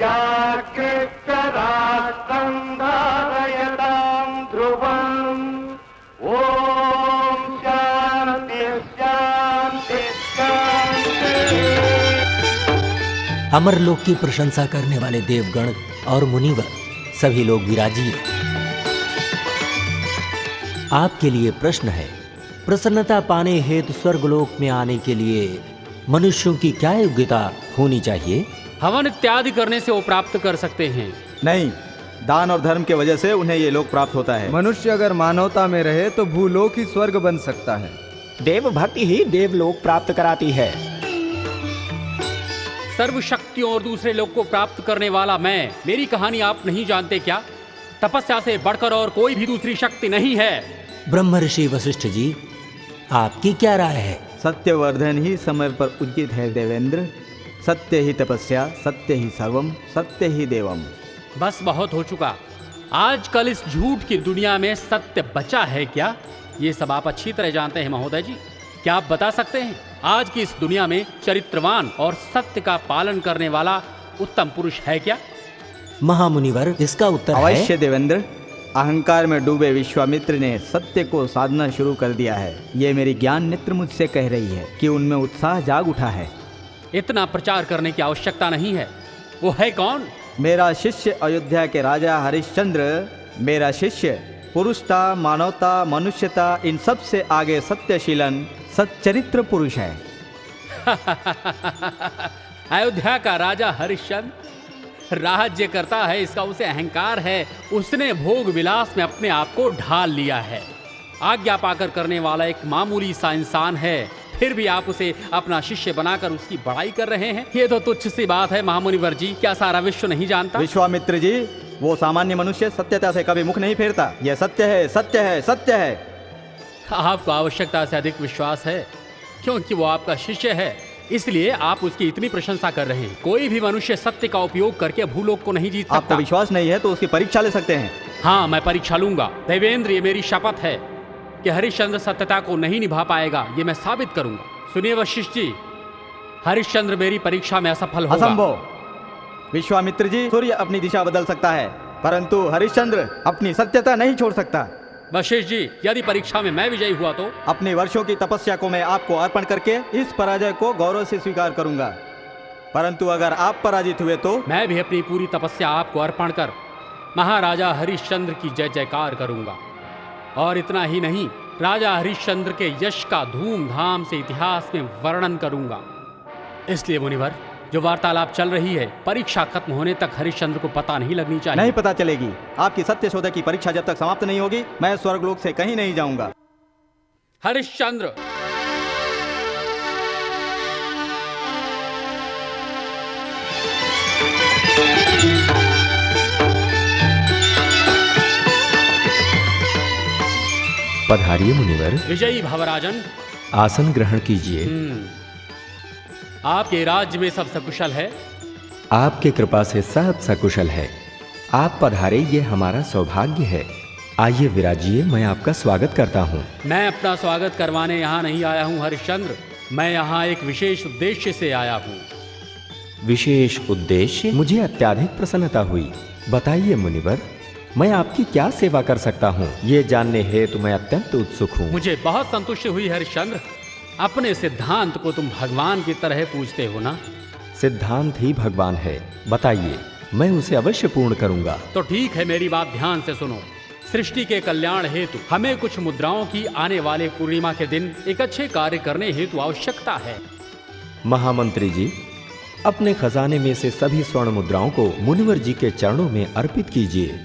जागृतराष्ट्रं धारयतां ध्रुवम्। ओम शांति शांति शांति। अमरलोक की प्रशंसा करने वाले देवगण और मुनिवर सभी लोग विराजिए। आपके लिए प्रश्न है, प्रसन्नता पाने हेतु स्वर्गलोक में आने के लिए मनुष्यों की क्या योग्यता होनी चाहिए? हवन इत्यादि करने से वो प्राप्त कर सकते हैं। नहीं, दान और धर्म के वजह से उन्हें ये लोक प्राप्त होता है। मनुष्य अगर मानवता में रहे तो भूलोक ही स्वर्ग बन सकता है। देव भक्ति ही देवलोक प्राप्त कराती है। सर्व शक्तियों और दूसरे लोक को प्राप्त करने वाला मैं, मेरी कहानी आप नहीं जानते क्या? तपस्या से बढ़कर और कोई भी दूसरी शक्ति नहीं है। ब्रह्म ऋषि वशिष्ठ जी, आपकी क्या राय है? सत्यवर्धन ही समय पर उचित है देवेंद्र। सत्य ही तपस्या, सत्य ही सर्वम, सत्य ही देवम। बस बहुत हो चुका। आजकल इस झूठ की दुनिया में सत्य बचा है क्या? ये सब आप अच्छी तरह जानते हैं महोदय जी। क्या आप बता सकते हैं आज की इस दुनिया में चरित्रवान और सत्य का पालन करने वाला उत्तम पुरुष है क्या? महामुनिवर, इसका उत्तर है अवश्य देवेंद्र। अहंकार में डूबे विश्वामित्र ने सत्य को साधना शुरू कर दिया है। ये मेरी ज्ञान नेत्र मुझसे कह रही है कि उनमें उत्साह जाग उठा है। इतना प्रचार करने की आवश्यकता नहीं है। वो है कौन? मेरा शिष्य अयोध्या के राजा हरिश्चंद्र। मेरा शिष्य पुरुषता, मानवता, मनुष्यता इन सब से आगे सत्यशीलन सच्चरित्र पुरुष है। अयोध्या का राजा हरिश्चंद्र राज्य करता है, इसका उसे अहंकार है। उसने भोग विलास में अपने आप को ढाल लिया है। आज्ञा पाकर करने वाला एक मामूली सा इंसान है, फिर भी आप उसे अपना शिष्य बनाकर उसकी बड़ाई कर रहे हैं। ये तो तुच्छ सी बात है महामुनिवर जी। क्या सारा विश्व नहीं जानता? विश्वामित्र जी, वो सामान्य मनुष्य सत्यता से कभी मुख नहीं फेरता। यह सत्य है, सत्य है, सत्य है। आपको आवश्यकता से अधिक विश्वास है क्योंकि वो आपका शिष्य है, इसलिए आप उसकी इतनी प्रशंसा कर रहे हैं। कोई भी मनुष्य सत्य का उपयोग करके भूलोक को नहीं जीत सकता। आपको विश्वास नहीं है तो उसकी परीक्षा ले सकते हैं। हाँ, मैं परीक्षा लूंगा देवेंद्र। ये मेरी शपथ है कि हरिश्चंद्र सत्यता को नहीं निभा पाएगा। ये मैं साबित करूंगा। सुनिए वशिष्ठ जी, हरिश्चंद्र मेरी परीक्षा में असफल होगा। असंभव। विश्वामित्र जी, सूर्य अपनी दिशा बदल सकता है परंतु हरिश्चंद्र अपनी सत्यता नहीं छोड़ सकता। वशिष्ठ जी, यदि परीक्षा में मैं विजयी हुआ तो? अपने वर्षों की तपस्या को मैं आपको अर्पण करके इस पराजय को गौरव से स्वीकार करूंगा। परंतु अगर आप पराजित हुए तो? मैं भी अपनी पूरी तपस्या आपको अर्पण कर महाराजा हरिश्चंद्र की जय जयकार करूंगा। और इतना ही नहीं, राजा हरिश्चंद्र के यश का धूमधाम से इतिहास में वर्णन करूंगा। इसलिए मुनिवर, जो वार्तालाप चल रही है, परीक्षा खत्म होने तक हरिश्चंद्र को पता नहीं लगनी चाहिए। नहीं पता चलेगी। आपकी सत्य शोधक की परीक्षा जब तक समाप्त नहीं होगी, मैं स्वर्गलोक से कहीं नहीं जाऊंगा। हरिश्चंद्र, पधारिए मुनिवर। विजयी भवराजन, आसन ग्रहण कीजिए। आपके राज्य में सब सकुशल है? आपके कृपा से सब सकुशल है। आप पधारे, ये हमारा सौभाग्य है। आइए विराजिए, मैं आपका स्वागत करता हूँ। मैं अपना स्वागत करवाने यहाँ नहीं आया हूँ हरिश्चंद्र। मैं यहाँ एक विशेष उद्देश्य से आया हूँ। विशेष उद्देश्य? मुझे अत्यधिक प्रसन्नता हुई। बताइए मुनिवर, मैं आपकी क्या सेवा कर सकता हूँ? ये जानने हेतु मैं अत्यंत उत्सुक हूँ। मुझे बहुत संतुष्टि हुई हरिश्चंद्र। अपने सिद्धांत को तुम भगवान की तरह पूजते हो ना? सिद्धांत ही भगवान है। बताइए, मैं उसे अवश्य पूर्ण करूंगा। तो ठीक है, मेरी बात ध्यान से सुनो। सृष्टि के कल्याण हेतु हमें कुछ मुद्राओं की आने वाले पूर्णिमा के दिन एक अच्छे कार्य करने हेतु आवश्यकता है। महामंत्री जी, अपने खजाने में से सभी स्वर्ण मुद्राओं को मुनिवर जी के चरणों में अर्पित कीजिए।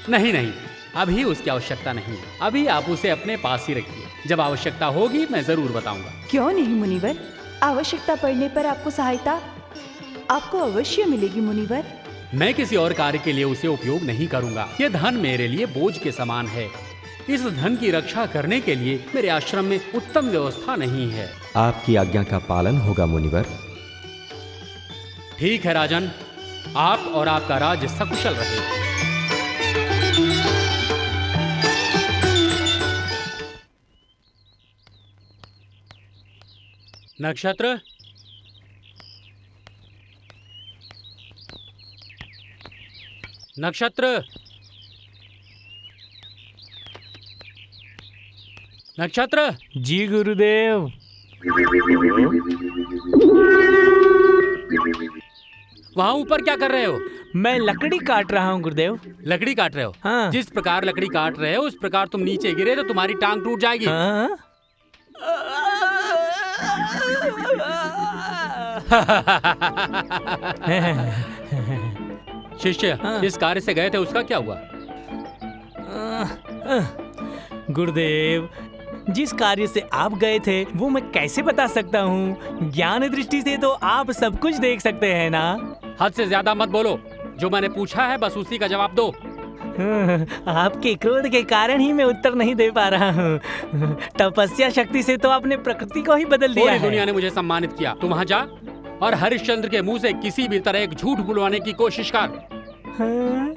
नहीं नहीं, अभी उसकी आवश्यकता नहीं। अभी आप उसे अपने पास ही रखिए। जब आवश्यकता होगी मैं जरूर बताऊंगा। क्यों नहीं मुनिवर, आवश्यकता पड़ने पर आपको सहायता आपको अवश्य मिलेगी मुनिवर। मैं किसी और कार्य के लिए उसे उपयोग नहीं करूंगा। यह धन मेरे लिए बोझ के समान है। इस धन की रक्षा करने के लिए मेरे आश्रम में उत्तम व्यवस्था नहीं है। आपकी आज्ञा का पालन होगा मुनिवर। ठीक है राजन, आप और आपका राज्य सकुशल रहे। नक्षत्र, नक्षत्र, नक्षत्र। जी गुरुदेव। वहाँ ऊपर क्या कर रहे हो? मैं लकड़ी काट रहा हूँ गुरुदेव। लकड़ी काट रहे हो? हाँ। जिस प्रकार लकड़ी काट रहे हो उस प्रकार तुम नीचे गिरे तो तुम्हारी टांग टूट जाएगी। हाँ? शिष्य, हाँ। जिस कार्य से गए थे उसका क्या हुआ? गुरुदेव, जिस कार्य से आप गए थे वो मैं कैसे बता सकता हूँ? ज्ञान दृष्टि से तो आप सब कुछ देख सकते हैं ना। हद से ज्यादा मत बोलो। जो मैंने पूछा है बस उसी का जवाब दो। आपके क्रोध के कारण ही मैं उत्तर नहीं दे पा रहा हूँ। तपस्या शक्ति से तो आपने प्रकृति को ही बदल दिया पूरी है। दुनिया ने मुझे सम्मानित किया। तू वहाँ जा और हरिश्चंद्र के मुंह से किसी भी तरह एक झूठ बुलवाने की कोशिश कर। हाँ?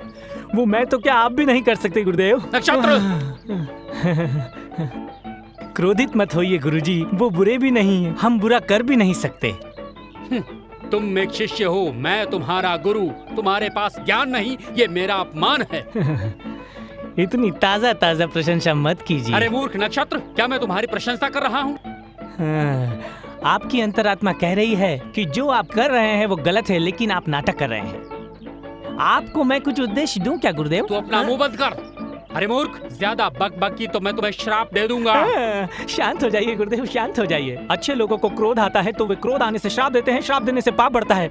वो मैं तो क्या आप भी नहीं कर सकते गुरुदेव। नक्षत्र, क्रोधित मत होइए गुरुजी, वो बुरे भी नहीं हैं, हम बुरा कर भी नहीं सकते। तुम एक शिष्य हो, मैं तुम्हारा गुरु। तुम्हारे पास ज्ञान नहीं, ये मेरा अपमान है। इतनी ताजा ताजा प्रशंसा मत कीजिए। अरे मूर्ख नक्षत्र, क्या मैं तुम्हारी प्रशंसा कर रहा हूँ? हाँ, आपकी अंतरात्मा कह रही है कि जो आप कर रहे हैं वो गलत है, लेकिन आप नाटक कर रहे हैं। आपको मैं कुछ उद्देश्य दूं क्या गुरुदेव? तू अपना मुंह बंद कर। अरे मूर्ख, ज्यादा बक बक की तो मैं तुम्हें श्राप दे दूंगा। शांत हो जाइए गुरुदेव, शांत हो जाइए। अच्छे लोगों को क्रोध आता है तो वे क्रोध आने से श्राप देते हैं, श्राप देने से पाप बढ़ता है।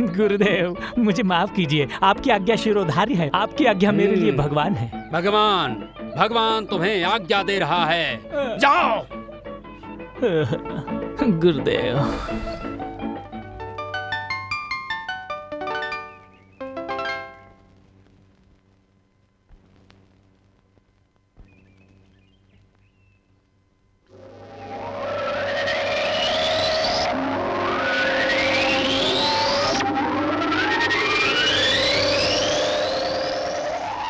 गुरुदेव मुझे माफ कीजिए, आपकी आज्ञा शिरोधार्य है, आपकी आज्ञा मेरे लिए भगवान है। भगवान तुम्हें आज्ञा दे रहा है, जाओ। गुरुदेव।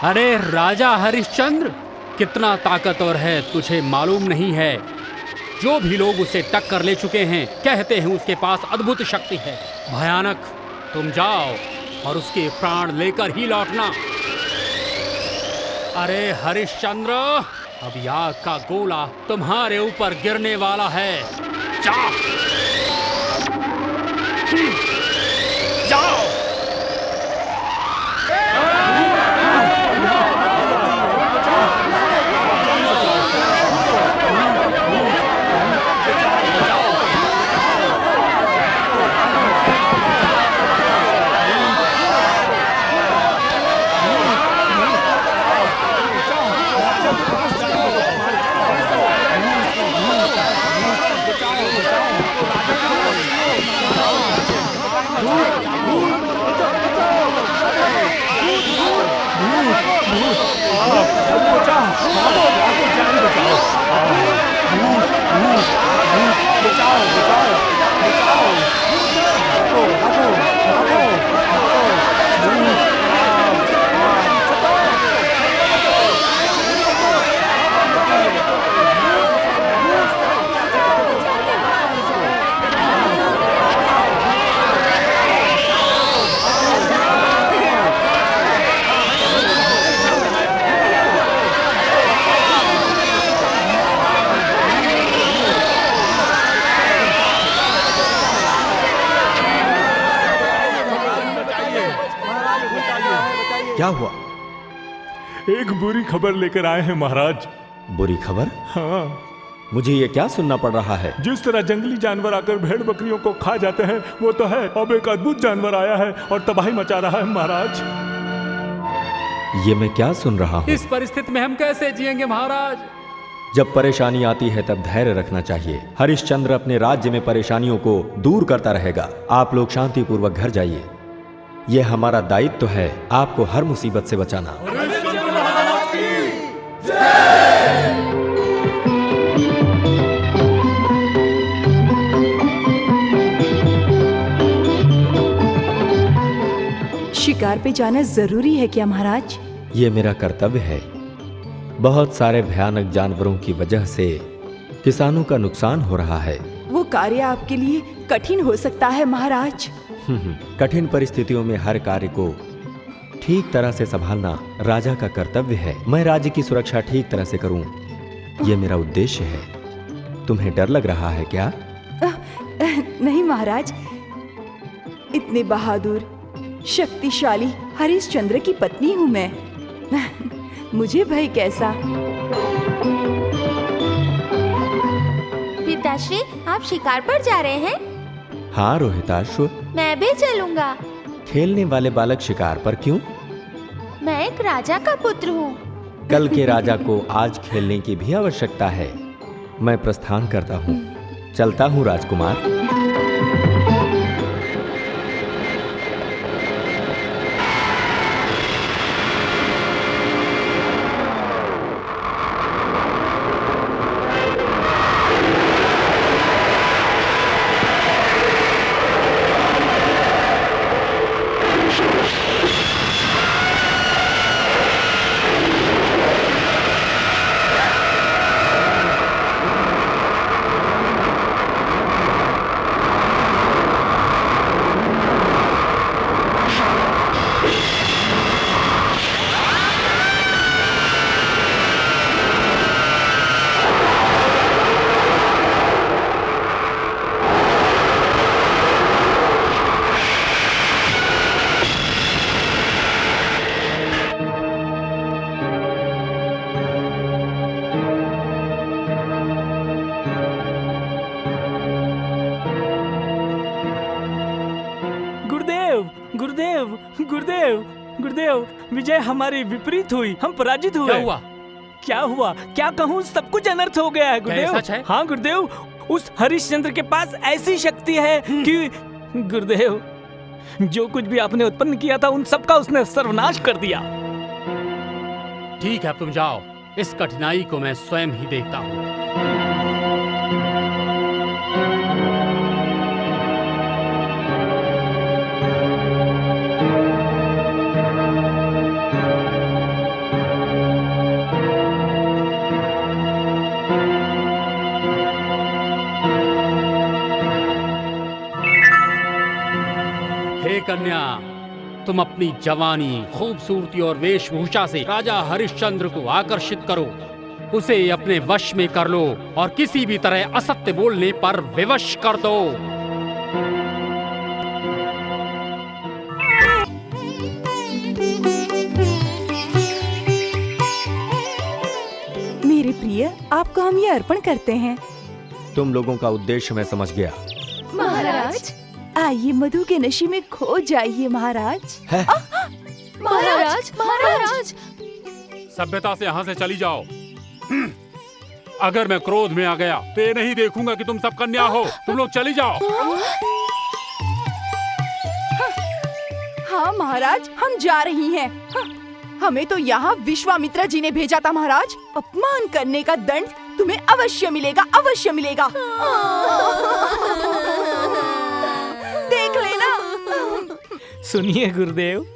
अरे राजा हरिश्चंद्र, कितना ताकतवर है तुझे मालूम नहीं है। जो भी लोग उसे टक्कर ले चुके हैं कहते हैं उसके पास अद्भुत शक्ति है, भयानक। तुम जाओ और उसके प्राण लेकर ही लौटना। अरे हरिश्चंद्र, अब आग का गोला तुम्हारे ऊपर गिरने वाला है। जाओ, जाओ। क्या हुआ? एक बुरी खबर लेकर आए हैं महाराज। बुरी खबर? हाँ। मुझे ये क्या सुनना पड़ रहा है? जिस तरह जंगली जानवर आकर भेड़ बकरियों को खा जाते हैं वो तो है, अब एक अद्भुत जानवर आया है और तबाही मचा रहा है महाराज। ये मैं क्या सुन रहा हूँ? इस परिस्थिति में हम कैसे जिएंगे महाराज? जब परेशानी आती है तब धैर्य रखना चाहिए। हरिश्चंद्र अपने राज्य में परेशानियों को दूर करता रहेगा। आप लोग शांतिपूर्वक घर जाइए। यह हमारा दायित्व है आपको हर मुसीबत से बचाना। शिकार पे जाना जरूरी है क्या महाराज? ये मेरा कर्तव्य है। बहुत सारे भयानक जानवरों की वजह से किसानों का नुकसान हो रहा है। वो कार्य आपके लिए कठिन हो सकता है महाराज। कठिन परिस्थितियों में हर कार्य को ठीक तरह से संभालना राजा का कर्तव्य है। मैं राज्य की सुरक्षा ठीक तरह से करूं, यह मेरा उद्देश्य है। तुम्हें डर लग रहा है क्या? नहीं महाराज, इतने बहादुर शक्तिशाली हरिश्चंद्र की पत्नी हूँ मैं। मुझे भय कैसा। पिताश्री, आप शिकार पर जा रहे हैं? हाँ रोहिताश्व, मैं भी चलूंगा। खेलने वाले बालक शिकार पर क्यों? मैं एक राजा का पुत्र हूँ। कल के राजा को आज खेलने की भी आवश्यकता है। मैं प्रस्थान करता हूँ। चलता हूँ राजकुमार। गुरुदेव, विजय हमारी विपरीत हुई, हम पराजित हुए। क्या हुआ? क्या हुआ क्या कहूँ, सब कुछ अनर्थ हो गया है गुरुदेव। सच है? हाँ गुरुदेव, उस हरिश्चंद्र के पास ऐसी शक्ति है कि गुरुदेव, जो कुछ भी आपने उत्पन्न किया था उन सबका उसने सर्वनाश कर दिया। ठीक है, अब तुम जाओ, इस कठिनाई को मैं स्वयं ही देखता हूँ। हे कन्या, तुम अपनी जवानी, खूबसूरती और वेशभूषा से राजा हरिश्चंद्र को आकर्षित करो, उसे अपने वश में कर लो और किसी भी तरह असत्य बोलने पर विवश कर दो। मेरे प्रिय, आपको हम ये अर्पण करते हैं। तुम लोगों का उद्देश्य मैं समझ गया। महाराज, आइए मधु के नशे में खो जाइए महाराज। महाराज, महाराज, सभ्यता से यहाँ से चली जाओ। अगर मैं क्रोध में आ गया तो ये नहीं देखूंगा कि तुम सब कन्या हो। तुम लोग चली जाओ। हाँ महाराज, हम जा रही हैं। हमें तो यहाँ विश्वामित्र जी ने भेजा था महाराज। अपमान करने का दंड तुम्हें अवश्य मिलेगा, अवश्य मिलेगा। देख लेना। सुनिए गुरुदेव,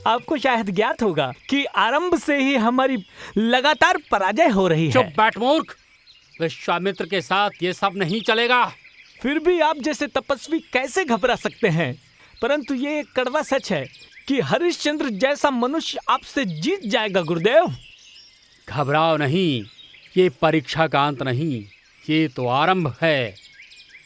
आपको शायद ज्ञात होगा कि आरंभ से ही हमारी लगातार पराजय हो रही है। चुप बैठ मूर्ख, विश्वामित्र के साथ ये सब नहीं चलेगा। फिर भी आप जैसे तपस्वी कैसे घबरा सकते हैं? परंतु ये एक कड़वा सच है कि हरिश्चंद्र जैसा मनुष्य आपसे जीत जाएगा गुरुदेव। घबराओ नहीं, ये परीक्षा का अंत नहीं, ये तो आरंभ है।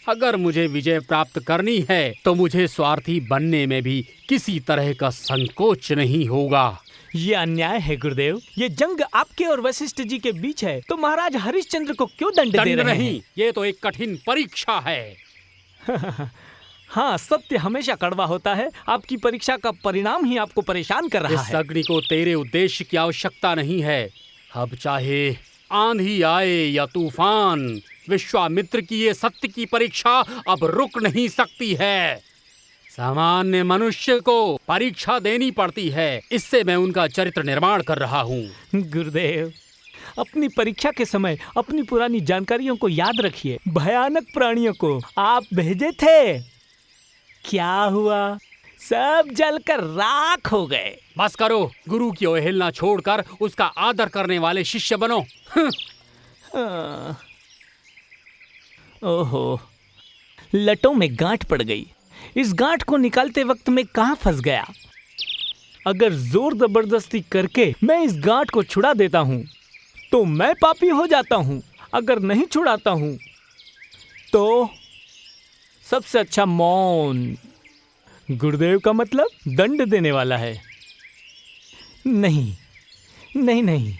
अगर मुझे विजय प्राप्त करनी है तो मुझे स्वार्थी बनने में भी किसी तरह का संकोच नहीं होगा। ये अन्याय है गुरुदेव। ये जंग आपके और वशिष्ठ जी के बीच है, तो महाराज हरिश्चंद्र को क्यों दंड दे रहे नहीं, हैं? ये तो एक कठिन परीक्षा है। हाँ, सत्य हमेशा कड़वा होता है। आपकी परीक्षा का परिणाम ही आपको परेशान कर रहा इस है। अग्नि को तेरे उद्देश्य की आवश्यकता नहीं है। अब चाहे आंधी आए या तूफान, विश्वामित्र की ये सत्य की परीक्षा अब रुक नहीं सकती है। सामान्य मनुष्य को परीक्षा देनी पड़ती है, इससे मैं उनका चरित्र निर्माण कर रहा हूँ। गुरुदेव, अपनी परीक्षा के समय अपनी पुरानी जानकारियों को याद रखिए। भयानक प्राणियों को आप भेजे थे, क्या हुआ? सब जलकर राख हो गए। बस करो, गुरु की अवहेलना छोड़कर उसका आदर करने वाले शिष्य बनो। ओहो, लटों में गांठ पड़ गई। इस गांठ को निकालते वक्त मैं कहाँ फंस गया? अगर जोर जबरदस्ती करके मैं इस गांठ को छुड़ा देता हूँ तो मैं पापी हो जाता हूँ, अगर नहीं छुड़ाता हूँ तो सबसे अच्छा मौन। गुरुदेव का मतलब दंड देने वाला है। नहीं नहीं नहीं,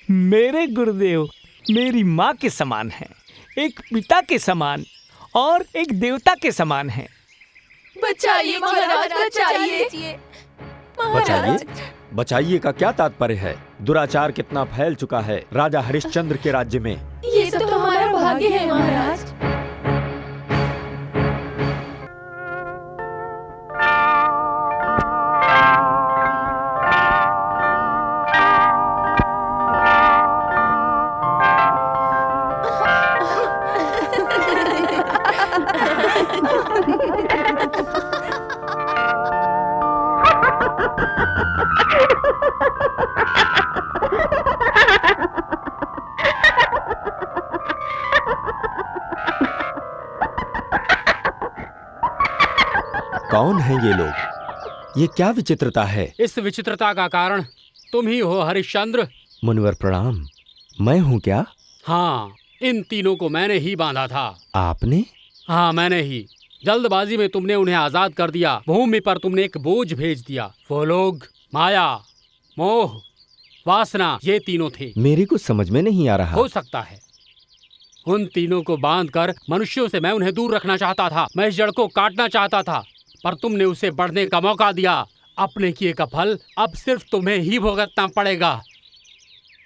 मेरे गुरुदेव मेरी माँ के समान हैं, एक पिता के समान और एक देवता के समान हैं। बचाइए महाराज, बचाइए। बचाइए बचाइए का क्या तात्पर्य है? दुराचार कितना फैल चुका है राजा हरिश्चंद्र के राज्य में। ये सब तो हमारा भाग्य है महाराज। कौन है ये लोग? ये क्या विचित्रता है? इस विचित्रता का कारण तुम ही हो हरिश्चंद्र। मुनिवर प्रणाम। मैं हूँ क्या? हाँ, इन तीनों को मैंने ही बांधा था। आपने? हाँ, मैंने ही। जल्दबाजी में तुमने उन्हें आजाद कर दिया। भूमि पर तुमने एक बोझ भेज दिया। वो लोग माया, मोह, वासना, ये तीनों थे। मेरी कुछ समझ में नहीं आ रहा। हो सकता है। उन तीनों को बांधकर मनुष्यों से मैं उन्हें दूर रखना चाहता था। मैं इस जड़ को काटना चाहता था, पर तुमने उसे बढ़ने का मौका दिया। अपने किए का फल अब सिर्फ तुम्हें ही भुगतना पड़ेगा।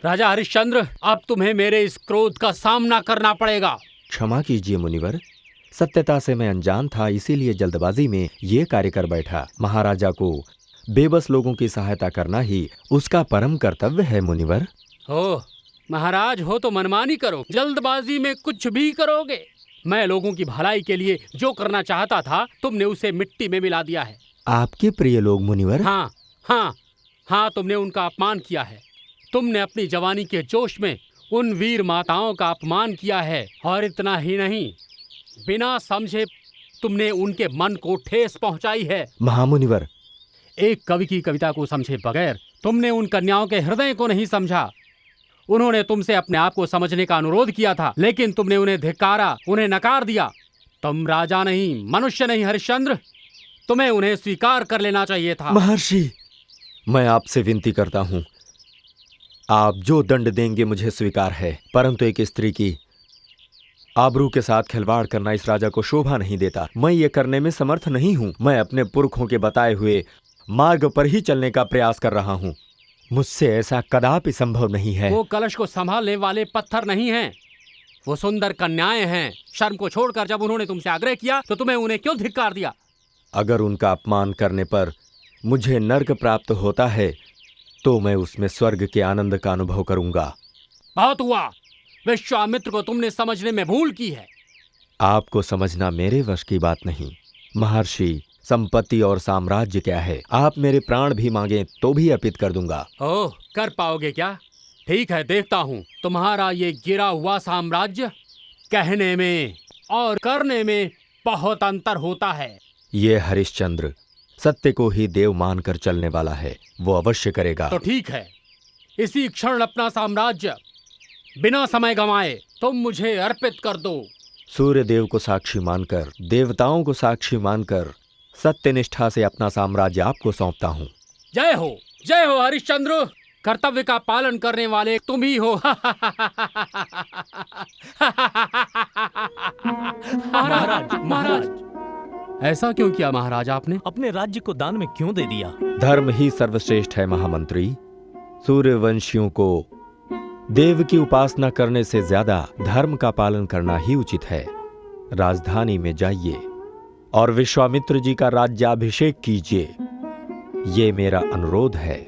राजा हरिश्चंद्र, अब तुम्हें मेरे इस क्रोध का सामना करना पड़ेगा। क्षमा कीजिए मुनिवर, सत्यता से मैं अनजान था, इसीलिए जल्दबाजी में ये कार्य कर बैठा। महाराजा को बेबस लोगों की सहायता करना ही उसका परम कर्तव्य है मुनिवर। ओह, महाराज हो तो मनमानी करो, जल्दबाजी में कुछ भी करोगे। मैं लोगों की भलाई के लिए जो करना चाहता था, तुमने उसे मिट्टी में मिला दिया है। आपके प्रिय लोग मुनिवर? हाँ हाँ हाँ, तुमने उनका अपमान किया है। तुमने अपनी जवानी के जोश में उन वीर माताओं का अपमान किया है, और इतना ही नहीं, बिना समझे तुमने उनके मन को ठेस पहुंचाई है। महामुनिवर, एक कवि की कविता को समझे बगैर तुमने उन कन्याओं के हृदय को नहीं समझा। उन्होंने तुमसे अपने आप को समझने का अनुरोध किया था, लेकिन तुमने उन्हें धिक्कारा, उन्हें नकार दिया। तुम राजा नहीं, मनुष्य नहीं हरिश्चंद्र, तुम्हें उन्हें स्वीकार कर लेना चाहिए था। महर्षि, मैं आपसे विनती करता हूँ, आप जो दंड देंगे मुझे स्वीकार है, परंतु एक स्त्री की आबरू के साथ खिलवाड़ करना इस राजा को शोभा नहीं देता। मैं ये करने में समर्थ नहीं हूँ। मैं अपने पुरखों के बताए हुए मार्ग पर ही चलने का प्रयास कर रहा हूँ। मुझसे ऐसा कदापि संभव नहीं है। वो कलश को संभालने वाले पत्थर नहीं हैं, वो सुंदर कन्याएं हैं। शर्म को छोड़कर जब उन्होंने तुमसे आग्रह किया तो तुम्हें उन्हें क्यों धिक्कार दिया? अगर उनका अपमान करने पर मुझे नर्क प्राप्त होता है तो मैं उसमें स्वर्ग के आनंद का अनुभव करूंगा। बहुत हुआ। विश्वामित्र को तुमने समझने में भूल की है। आपको समझना मेरे वश की बात नहीं। महर्षि, संपत्ति और साम्राज्य क्या है, आप मेरे प्राण भी मांगे तो भी अर्पित कर दूंगा। ओह, कर पाओगे क्या? ठीक है, देखता हूँ। तुम्हारा ये गिरा हुआ साम्राज्य कहने में और करने में बहुत अंतर होता है। ये हरिश्चंद्र सत्य को ही देव मानकर चलने वाला है, वो अवश्य करेगा। तो ठीक है, इसी क्षण अपना साम्राज्य बिना समय गंवाए तुम मुझे अर्पित कर दो। सूर्य देव को साक्षी मानकर, देवताओं को साक्षी मानकर सत्यनिष्ठा से अपना साम्राज्य आपको सौंपता हूँ। जय हो हरिश्चंद्र। कर्तव्य का पालन करने वाले तुम ही हो। महाराज, ऐसा क्यों किया महाराज आपने? अपने राज्य को दान में क्यों दे दिया? धर्म ही सर्वश्रेष्ठ है महामंत्री। सूर्यवंशियों को देव की उपासना करने से ज्यादा धर्म का पालन करना ही उचित है। राजधानी में जाइए और विश्वामित्र जी का राज्याभिषेक कीजिए, ये मेरा अनुरोध है।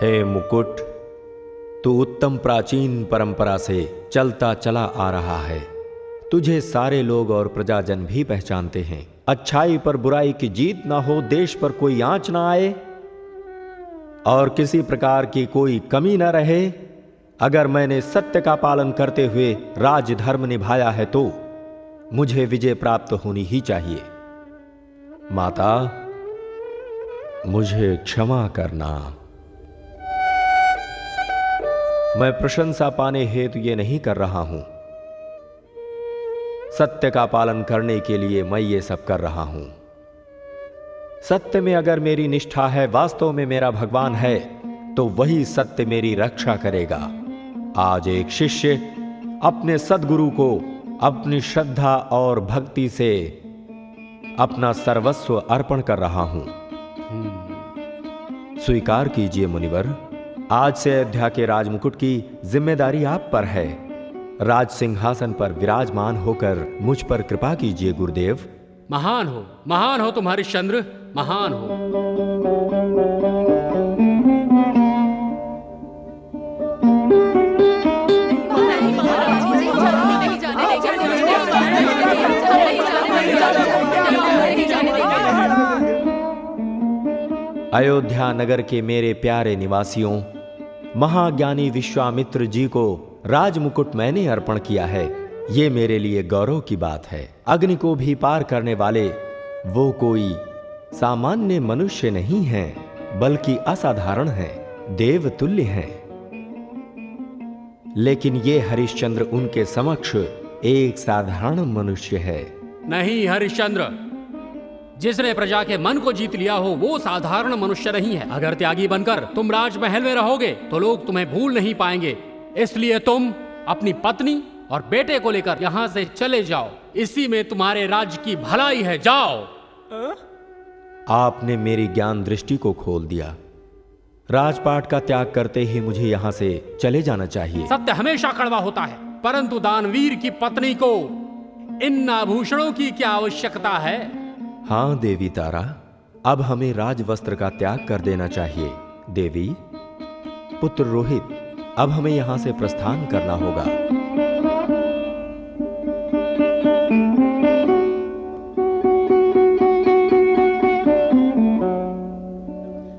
हे मुकुट, तू उत्तम प्राचीन परंपरा से चलता चला आ रहा है। तुझे सारे लोग और प्रजाजन भी पहचानते हैं। अच्छाई पर बुराई की जीत ना हो, देश पर कोई आंच ना आए और किसी प्रकार की कोई कमी न रहे। अगर मैंने सत्य का पालन करते हुए राजधर्म निभाया है तो मुझे विजय प्राप्त होनी ही चाहिए। माता, मुझे क्षमा करना। मैं प्रशंसा पाने हेतु ये नहीं कर रहा हूं। सत्य का पालन करने के लिए मैं ये सब कर रहा हूं। सत्य में अगर मेरी निष्ठा है, वास्तव में मेरा भगवान है, तो वही सत्य मेरी रक्षा करेगा। आज एक शिष्य अपने सद्गुरु को अपनी श्रद्धा और भक्ति से अपना सर्वस्व अर्पण कर रहा हूं। स्वीकार कीजिए मुनिवर, आज से अयोध्या के राजमुकुट की जिम्मेदारी आप पर है। राज सिंहासन पर विराजमान होकर मुझ पर कृपा कीजिए गुरुदेव। महान हो तुम हरिश्चंद्र, महान हो। अयोध्या नगर के मेरे प्यारे निवासियों, महाज्ञानी विश्वामित्र जी को राजमुकुट मैंने अर्पण किया है। ये मेरे लिए गौरव की बात है। अग्नि को भी पार करने वाले वो कोई सामान्य मनुष्य नहीं हैं, बल्कि असाधारण हैं, देवतुल्य हैं। लेकिन ये हरिश्चंद्र उनके समक्ष एक साधारण मनुष्य है। नहीं हरिश्चंद्र, जिसने प्रजा के मन को जीत लिया हो वो साधारण मनुष्य नहीं है। अगर त्यागी बनकर तुम राजमहल में रहोगे तो लोग तुम्हें भूल नहीं पाएंगे। इसलिए तुम अपनी पत्नी और बेटे को लेकर यहाँ से चले जाओ। इसी में तुम्हारे राज्य की भलाई है। जाओ। आपने मेरी ज्ञान दृष्टि को खोल दिया। राजपाट का त्याग करते ही मुझे यहाँ से चले जाना चाहिए। सत्य हमेशा कड़वा होता है, परंतु दानवीर की पत्नी को इन आभूषणों की क्या आवश्यकता है? हाँ देवी तारा, अब हमें राजवस्त्र का त्याग कर देना चाहिए। देवी, पुत्र रोहित, अब हमें यहां से प्रस्थान करना होगा।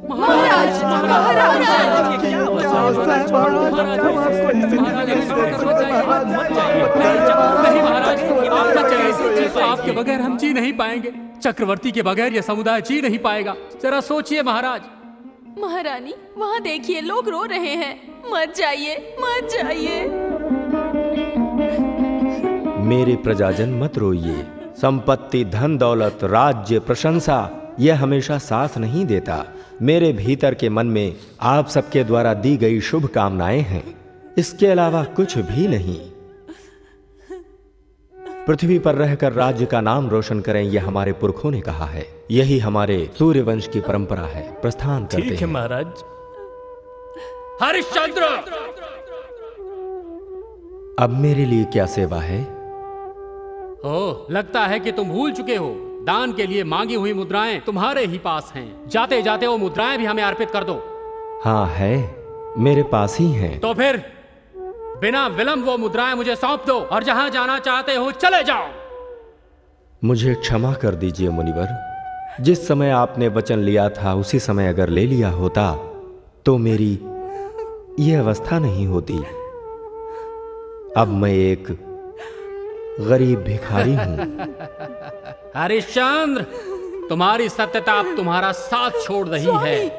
महाराज, महाराज, नहीं महाराज, आप मत जाइए। आपके बगैर हम जी नहीं पाएंगे। चक्रवर्ती के बगैर यह समुदाय जी नहीं पाएगा। जरा सोचिए महाराज। महारानी, वहाँ देखिए, लोग रो रहे हैं। मत जाइए, मत जाइए। मेरे प्रजाजन मत रोइए। संपत्ति, धन दौलत, राज्य, प्रशंसा, यह हमेशा साथ नहीं देता। मेरे भीतर के मन में आप सबके द्वारा दी गई शुभ कामनाएं हैं, इसके अलावा कुछ भी नहीं। पृथ्वी पर रहकर राज्य का नाम रोशन करें, यह हमारे पुरखों ने कहा है। यही हमारे सूर्यवंश की परंपरा है। प्रस्थान करते हैं। ठीक है महाराज। हरिश्चंद्र, अब मेरे लिए क्या सेवा है? ओह, लगता है कि तुम भूल चुके हो। दान के लिए मांगी हुई मुद्राएं तुम्हारे ही पास हैं। जाते जाते वो मुद्राएं भी हमें अर्पित कर दो। हाँ है, मेरे पास ही हैं। तो फिर बिना विलंब वो मुद्राएं मुझे सौंप दो और जहां जाना चाहते हो चले जाओ। मुझे क्षमा कर दीजिए मुनिवर। जिस समय आपने वचन लिया था उसी समय अगर ले लिया होता तो मेरी यह अवस्था नहीं होती। अब मैं एक गरीब भिखारी हूं। हरिश्चंद्र, तुम्हारी सत्यता अब तुम्हारा साथ छोड़ रही है।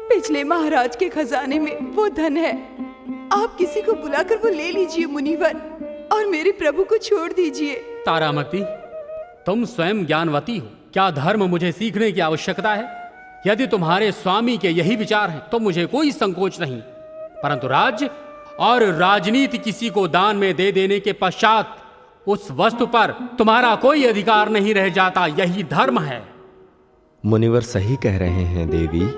पिछले महाराज के खजाने में वो धन है। आप किसी को बुलाकर वो ले लीजिए मुनिवर, और मेरे प्रभु को छोड़ दीजिए। तारामती, तुम स्वयं ज्ञानवती हो। क्या धर्म मुझे सीखने की आवश्यकता है? यदि तुम्हारे स्वामी के यही विचार हैं तो मुझे कोई संकोच नहीं, परंतु राज्य और राजनीति किसी को दान में दे देने के पश्चात उस वस्तु पर तुम्हारा कोई अधिकार नहीं रह जाता। यही धर्म है। मुनिवर सही कह रहे हैं देवी।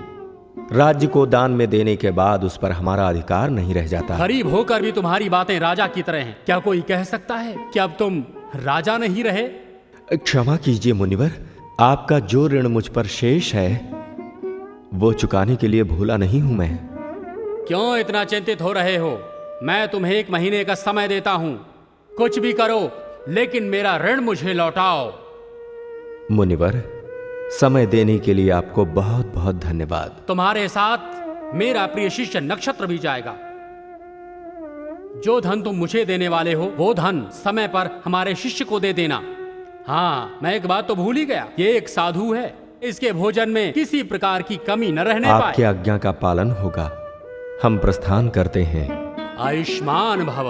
राज्य को दान में देने के बाद उस पर हमारा अधिकार नहीं रह जाता। गरीब होकर भी तुम्हारी बातें राजा की तरह हैं। क्या कोई कह सकता है कि अब तुम राजा नहीं रहे? क्षमा कीजिए मुनिवर, आपका जो ऋण मुझ पर शेष है वो चुकाने के लिए भूला नहीं हूं मैं। क्यों इतना चिंतित हो रहे हो? मैं तुम्हें 1 महीने का समय देता हूं। कुछ भी करो, लेकिन मेरा ऋण मुझे लौटाओ। मुनिवर, समय देने के लिए आपको बहुत बहुत धन्यवाद। तुम्हारे साथ मेरा प्रिय शिष्य नक्षत्र भी जाएगा। जो धन तुम मुझे देने वाले हो वो धन समय पर हमारे शिष्य को दे देना। हाँ, मैं एक बात तो भूल ही गया। ये एक साधु है इसके भोजन में किसी प्रकार की कमी न रहने आपकी पाए। आज्ञा का पालन होगा। हम प्रस्थान करते हैं। आयुष्मान भव।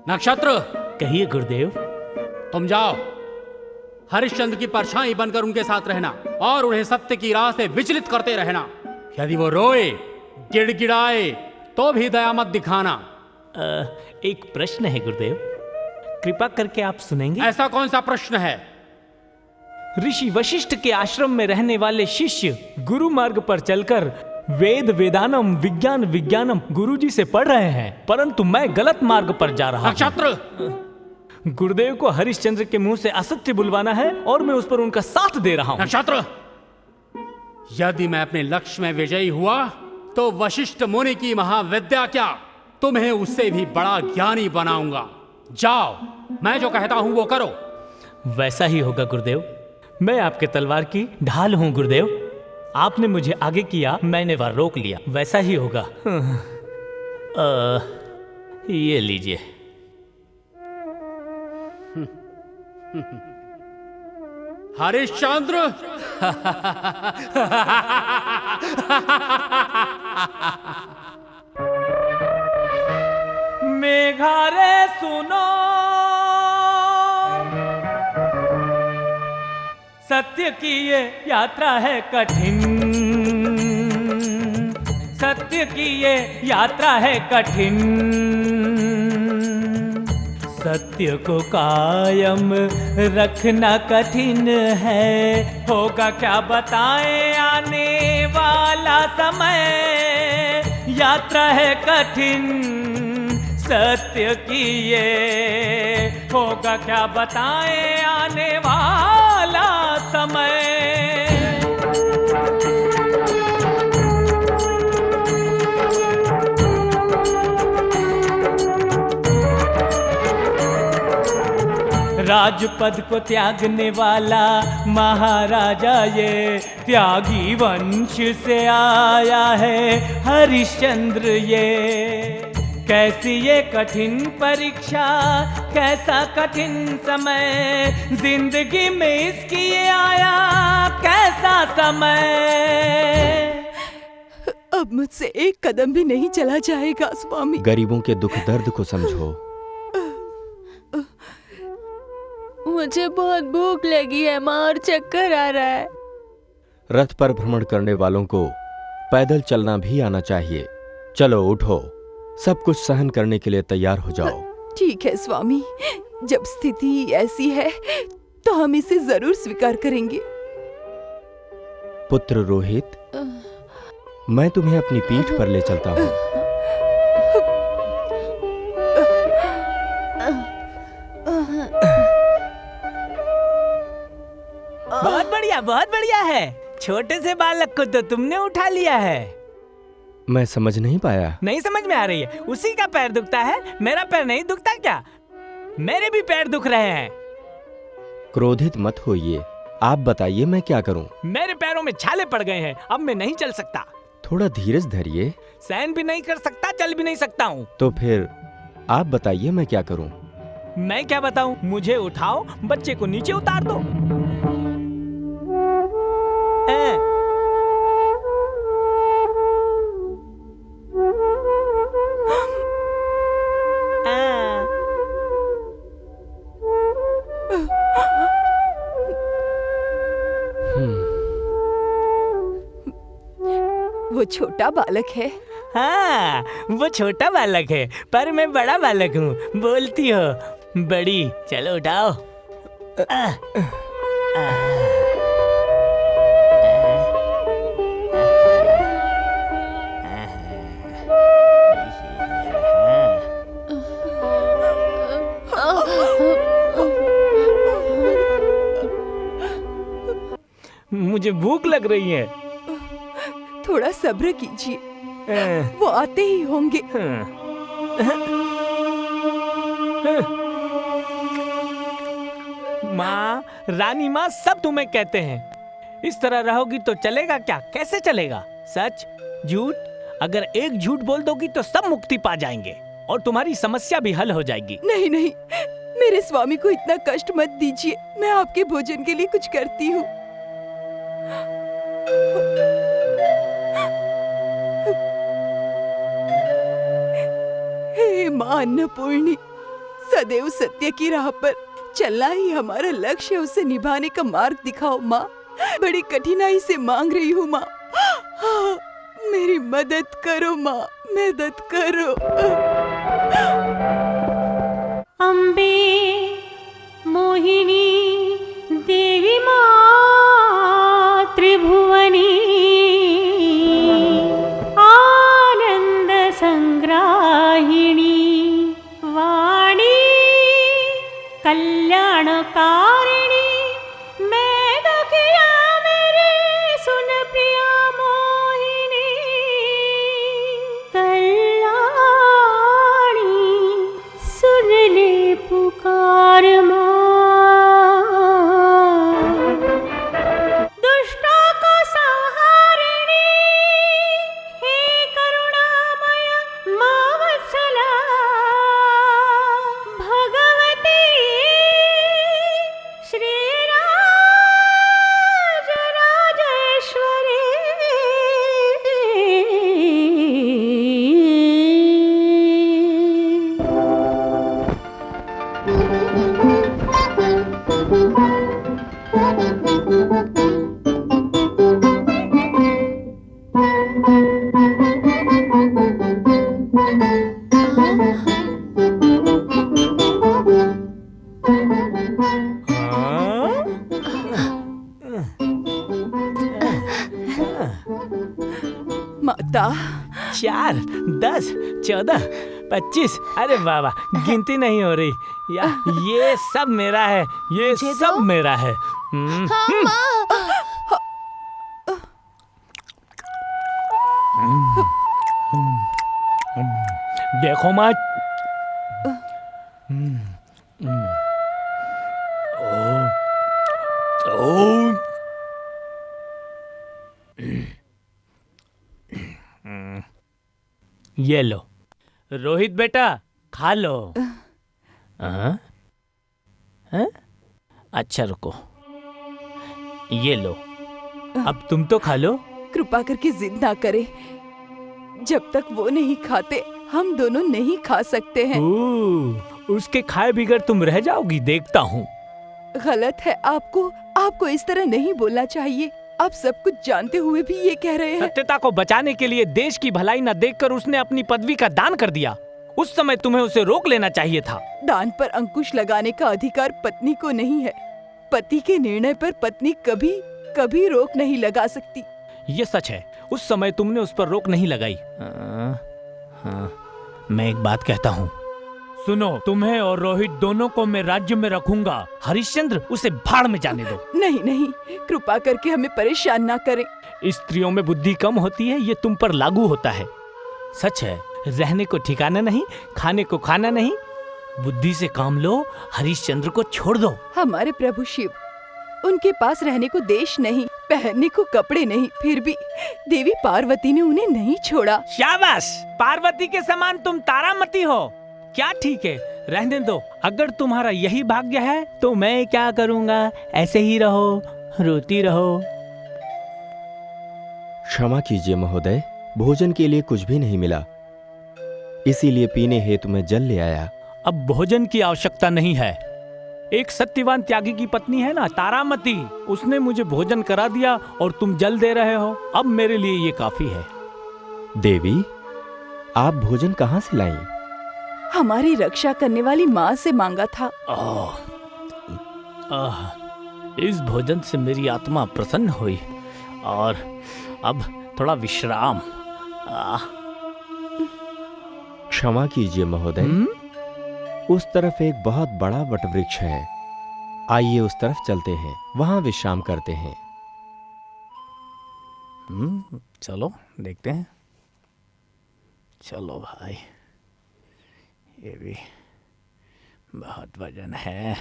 नक्षत्र, कहिए गुरुदेव। तुम जाओ, हरिश्चंद्र की परछाई बनकर उनके साथ रहना और उन्हें सत्य की राह से विचलित करते रहना। यदि वो रोए, गिड़गिड़ाए तो भी दया मत दिखाना। एक प्रश्न है गुरुदेव, कृपा करके आप सुनेंगे? ऐसा कौन सा प्रश्न है? ऋषि वशिष्ठ के आश्रम में रहने वाले शिष्य गुरु मार्ग पर चलकर वेद वेदानम विज्ञान विज्ञानम गुरुजी से पढ़ रहे हैं, परंतु मैं गलत मार्ग पर जा रहा हूं। नक्षत्र, गुरुदेव को हरिश्चंद्र के मुंह से असत्य बुलवाना है और मैं उस पर उनका साथ दे रहा हूं। नक्षत्र, यदि मैं अपने लक्ष्य में विजयी हुआ तो वशिष्ठ मुनि की महाविद्या क्या, तुम्हें उससे भी बड़ा ज्ञानी बनाऊंगा। जाओ, मैं जो कहता हूं वो करो। वैसा ही होगा गुरुदेव। मैं आपके तलवार की ढाल हूं गुरुदेव। आपने मुझे आगे किया, मैंने वह रोक लिया। वैसा ही होगा। ये लीजिए। हरिश्चंद्र, मेघारे सुनो, सत्य की ये यात्रा है कठिन, सत्य की ये यात्रा है कठिन, सत्य को कायम रखना कठिन है। होगा क्या बताएं आने वाला समय, यात्रा है कठिन सत्य की ये, होगा क्या बताएं आने वाला समय। राजपद को त्यागने वाला महाराजा ये, त्यागी वंश से आया है हरिश्चंद्र ये। कैसी ये कठिन परीक्षा, कैसा कठिन समय, जिंदगी में इसकी ये आया कैसा समय। अब मुझसे एक कदम भी नहीं चला जाएगा स्वामी। गरीबों के दुख दर्द को समझो। मुझे बहुत भूख लगी है माँ, और चक्कर आ रहा है। रथ पर भ्रमण करने वालों को पैदल चलना भी आना चाहिए। चलो उठो, सब कुछ सहन करने के लिए तैयार हो जाओ। ठीक है स्वामी, जब स्थिति ऐसी है तो हम इसे जरूर स्वीकार करेंगे। पुत्र रोहित, मैं तुम्हें अपनी पीठ पर ले चलता हूँ। बहुत बढ़िया है। छोटे से बालक को तो तुमने उठा लिया है। मैं समझ नहीं पाया। नहीं समझ में आ रही है? उसी का पैर दुखता है, मेरा पैर नहीं दुखता क्या? मेरे भी पैर दुख रहे हैं। क्रोधित मत होइए, आप बताइए मैं क्या करूं? मेरे पैरों में छाले पड़ गए हैं, अब मैं नहीं चल सकता। थोड़ा धीरज धरिए। सहन भी नहीं कर सकता, चल भी नहीं सकता हूँ। तो फिर आप बताइए मैं क्या करूं? मैं क्या बताऊं? मुझे उठाओ, बच्चे को नीचे उतार दो। वो छोटा बालक है। हाँ, वो छोटा बालक है, पर मैं बड़ा बालक हूँ। बोलती हो बड़ी, चलो उठाओ। मुझे भूख लग रही है। थोड़ा सब्र कीजिए, वो आते ही होंगे। माँ, रानी माँ, सब तुम्हें कहते हैं। इस तरह रहोगी तो चलेगा क्या? कैसे चलेगा? सच झूठ, अगर एक झूठ बोल दोगी तो सब मुक्ति पा जाएंगे और तुम्हारी समस्या भी हल हो जाएगी। नहीं नहीं, मेरे स्वामी को इतना कष्ट मत दीजिए। मैं आपके भोजन के लिए कुछ करती हूँ। माँ अन्नपूर्णी, सदैव सत्य की राह पर चलना ही हमारा लक्ष्य है। उसे निभाने का मार्ग दिखाओ माँ। बड़ी कठिनाई से मांग रही हूँ माँ, मेरी मदद करो माँ, मदद करो। अम्बे मोहिनी देवी माँ त्रिभुवनी, आनंद संग्राहिणी वाणी कल्याणकारिणी, मैं दुखिया मेरे सुन प्रिया मोहिनी, कल्याणी सुन ले पुकार दुष्टों को संहारिणी, हे करुणामय माँ वत्सला, भगवती श्री राज राजेश्वरी। माता 4, 10, 14, 25, अरे बाबा गिनती नहीं हो रही या ये सब मेरा है, ये सब मेरा है। देखो माँ, ये लो रोहित बेटा, खा लो। हाँ? हाँ? अच्छा रुको, ये लो, अब तुम तो खा लो। कृपा करके जिद ना करे, जब तक वो नहीं खाते हम दोनों नहीं खा सकते हैं। उसके खाए बिगड़ तुम रह जाओगी, देखता हूँ। गलत है, आपको इस तरह नहीं बोलना चाहिए। आप सब कुछ जानते हुए भी ये कह रहे हैं। सत्यता को बचाने के लिए देश की भलाई न देखकर उसने अपनी पदवी का दान कर दिया। उस समय तुम्हें उसे रोक लेना चाहिए था। दान पर अंकुश लगाने का अधिकार पत्नी को नहीं है। पति के निर्णय पर पत्नी कभी कभी रोक नहीं लगा सकती। ये सच है, उस समय तुमने उस पर रोक नहीं लगाई। मैं एक बात कहता हूँ, सुनो, तुम्हें और रोहित दोनों को मैं राज्य में रखूंगा। हरिश्चंद्र उसे भाड़ में जाने दो। नहीं, कृपा करके हमें परेशान ना करें। स्त्रियों में बुद्धि कम होती है, ये तुम पर लागू होता है। सच है, रहने को ठिकाना नहीं, खाने को खाना नहीं। बुद्धि से काम लो, हरिश्चंद्र को छोड़ दो। हमारे प्रभु शिव, उनके पास रहने को देश नहीं, पहनने को कपड़े नहीं, फिर भी देवी पार्वती ने उन्हें नहीं छोड़ा। शाबाश, पार्वती के समान तुम तारामती हो। क्या ठीक है, रहने दो। अगर तुम्हारा यही भाग्य है तो मैं क्या करूँगा, ऐसे ही रहो, रोती रहो। क्षमा कीजिए महोदय, भोजन के लिए कुछ भी नहीं मिला, इसीलिए पीने हेतु मैं जल ले आया। अब भोजन की आवश्यकता नहीं है। एक सत्यवान त्यागी की पत्नी है ना, तारामती, उसने मुझे भोजन करा दिया और तुम जल दे रहे हो। अब मेरे लिए ये काफी है। देवी, आप भोजन कहाँ से लाई? हमारी रक्षा करने वाली माँ से मांगा था। इस भोजन से मेरी आत्मा प्रसन्न हुई और अब थोड़ा विश्राम। क्षमा कीजिए महोदय, उस तरफ एक बहुत बड़ा वटवृक्ष है, आइए उस तरफ चलते हैं, वहां विश्राम करते हैं। चलो देखते हैं। चलो भाई, ये भी बहुत वजन है।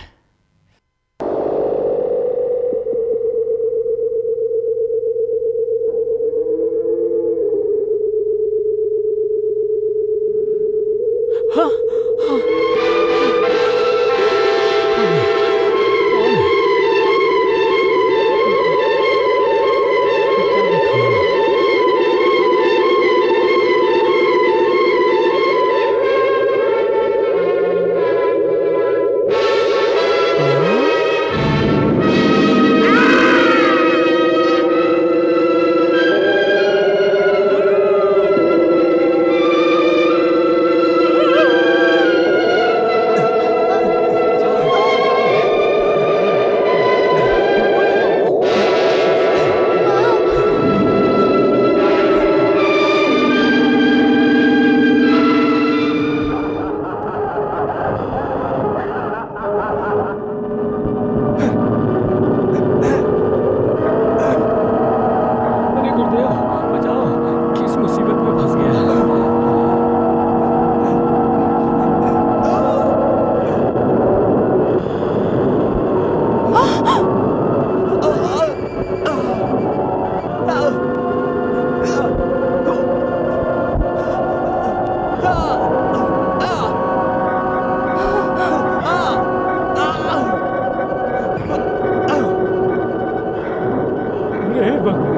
हे भगवान।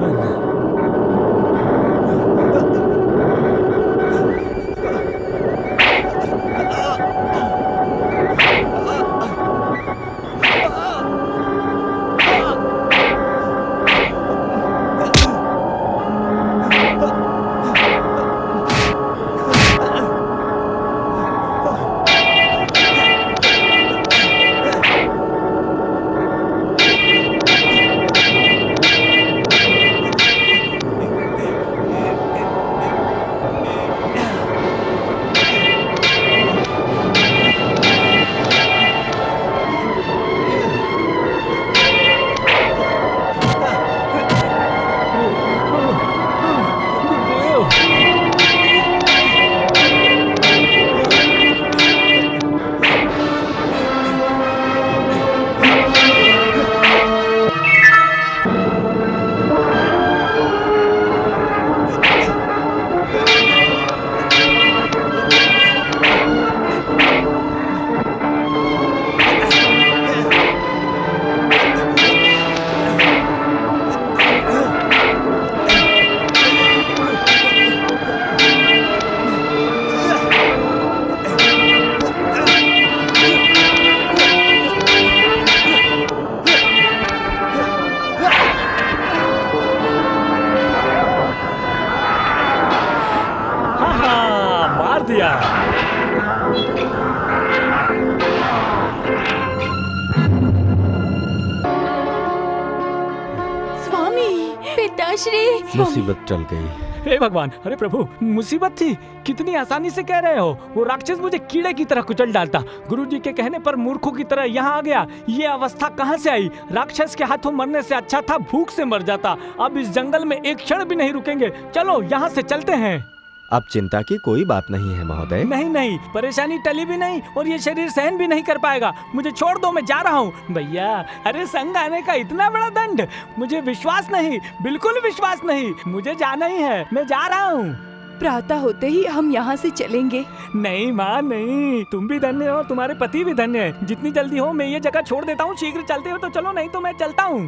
मुसीबत टल गई। हे भगवान, अरे प्रभु, मुसीबत थी, कितनी आसानी से कह रहे हो। वो राक्षस मुझे कीड़े की तरह कुचल डालता, गुरुजी के कहने पर मूर्खों की तरह यहाँ आ गया। ये अवस्था कहाँ से आई? राक्षस के हाथों मरने से अच्छा था भूख से मर जाता। अब इस जंगल में एक क्षण भी नहीं रुकेंगे। चलो यहाँ से चलते हैं। अब चिंता की कोई बात नहीं है महोदय। नहीं नहीं, परेशानी टली भी नहीं और ये शरीर सहन भी नहीं कर पाएगा। मुझे छोड़ दो, मैं जा रहा हूँ। भैया, अरे संग आने का इतना बड़ा दंड, मुझे विश्वास नहीं, बिल्कुल विश्वास नहीं। मुझे जाना ही है, मैं जा रहा हूँ। प्रातः होते ही हम यहाँ से चलेंगे। नहीं माँ नहीं, तुम भी धन्य हो, तुम्हारे पति भी धन्य है। जितनी जल्दी हो मैं ये जगह छोड़ देता हूँ। शीघ्र चलते हो तो चलो, नहीं तो मैं चलता हूँ।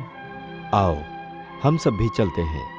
आओ, हम सब भी चलते हैं।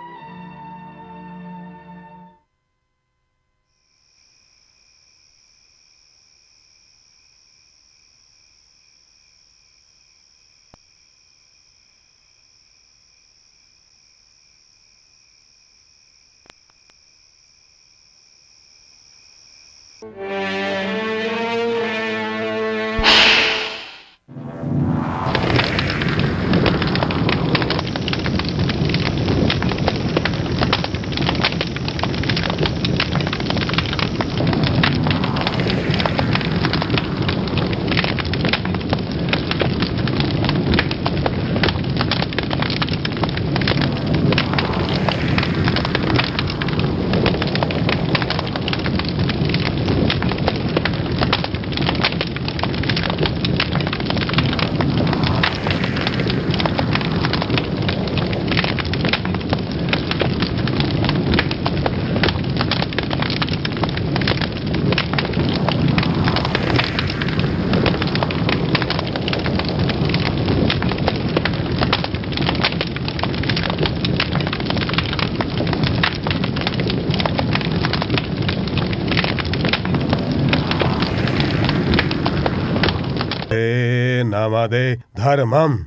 नमदे धर्मम,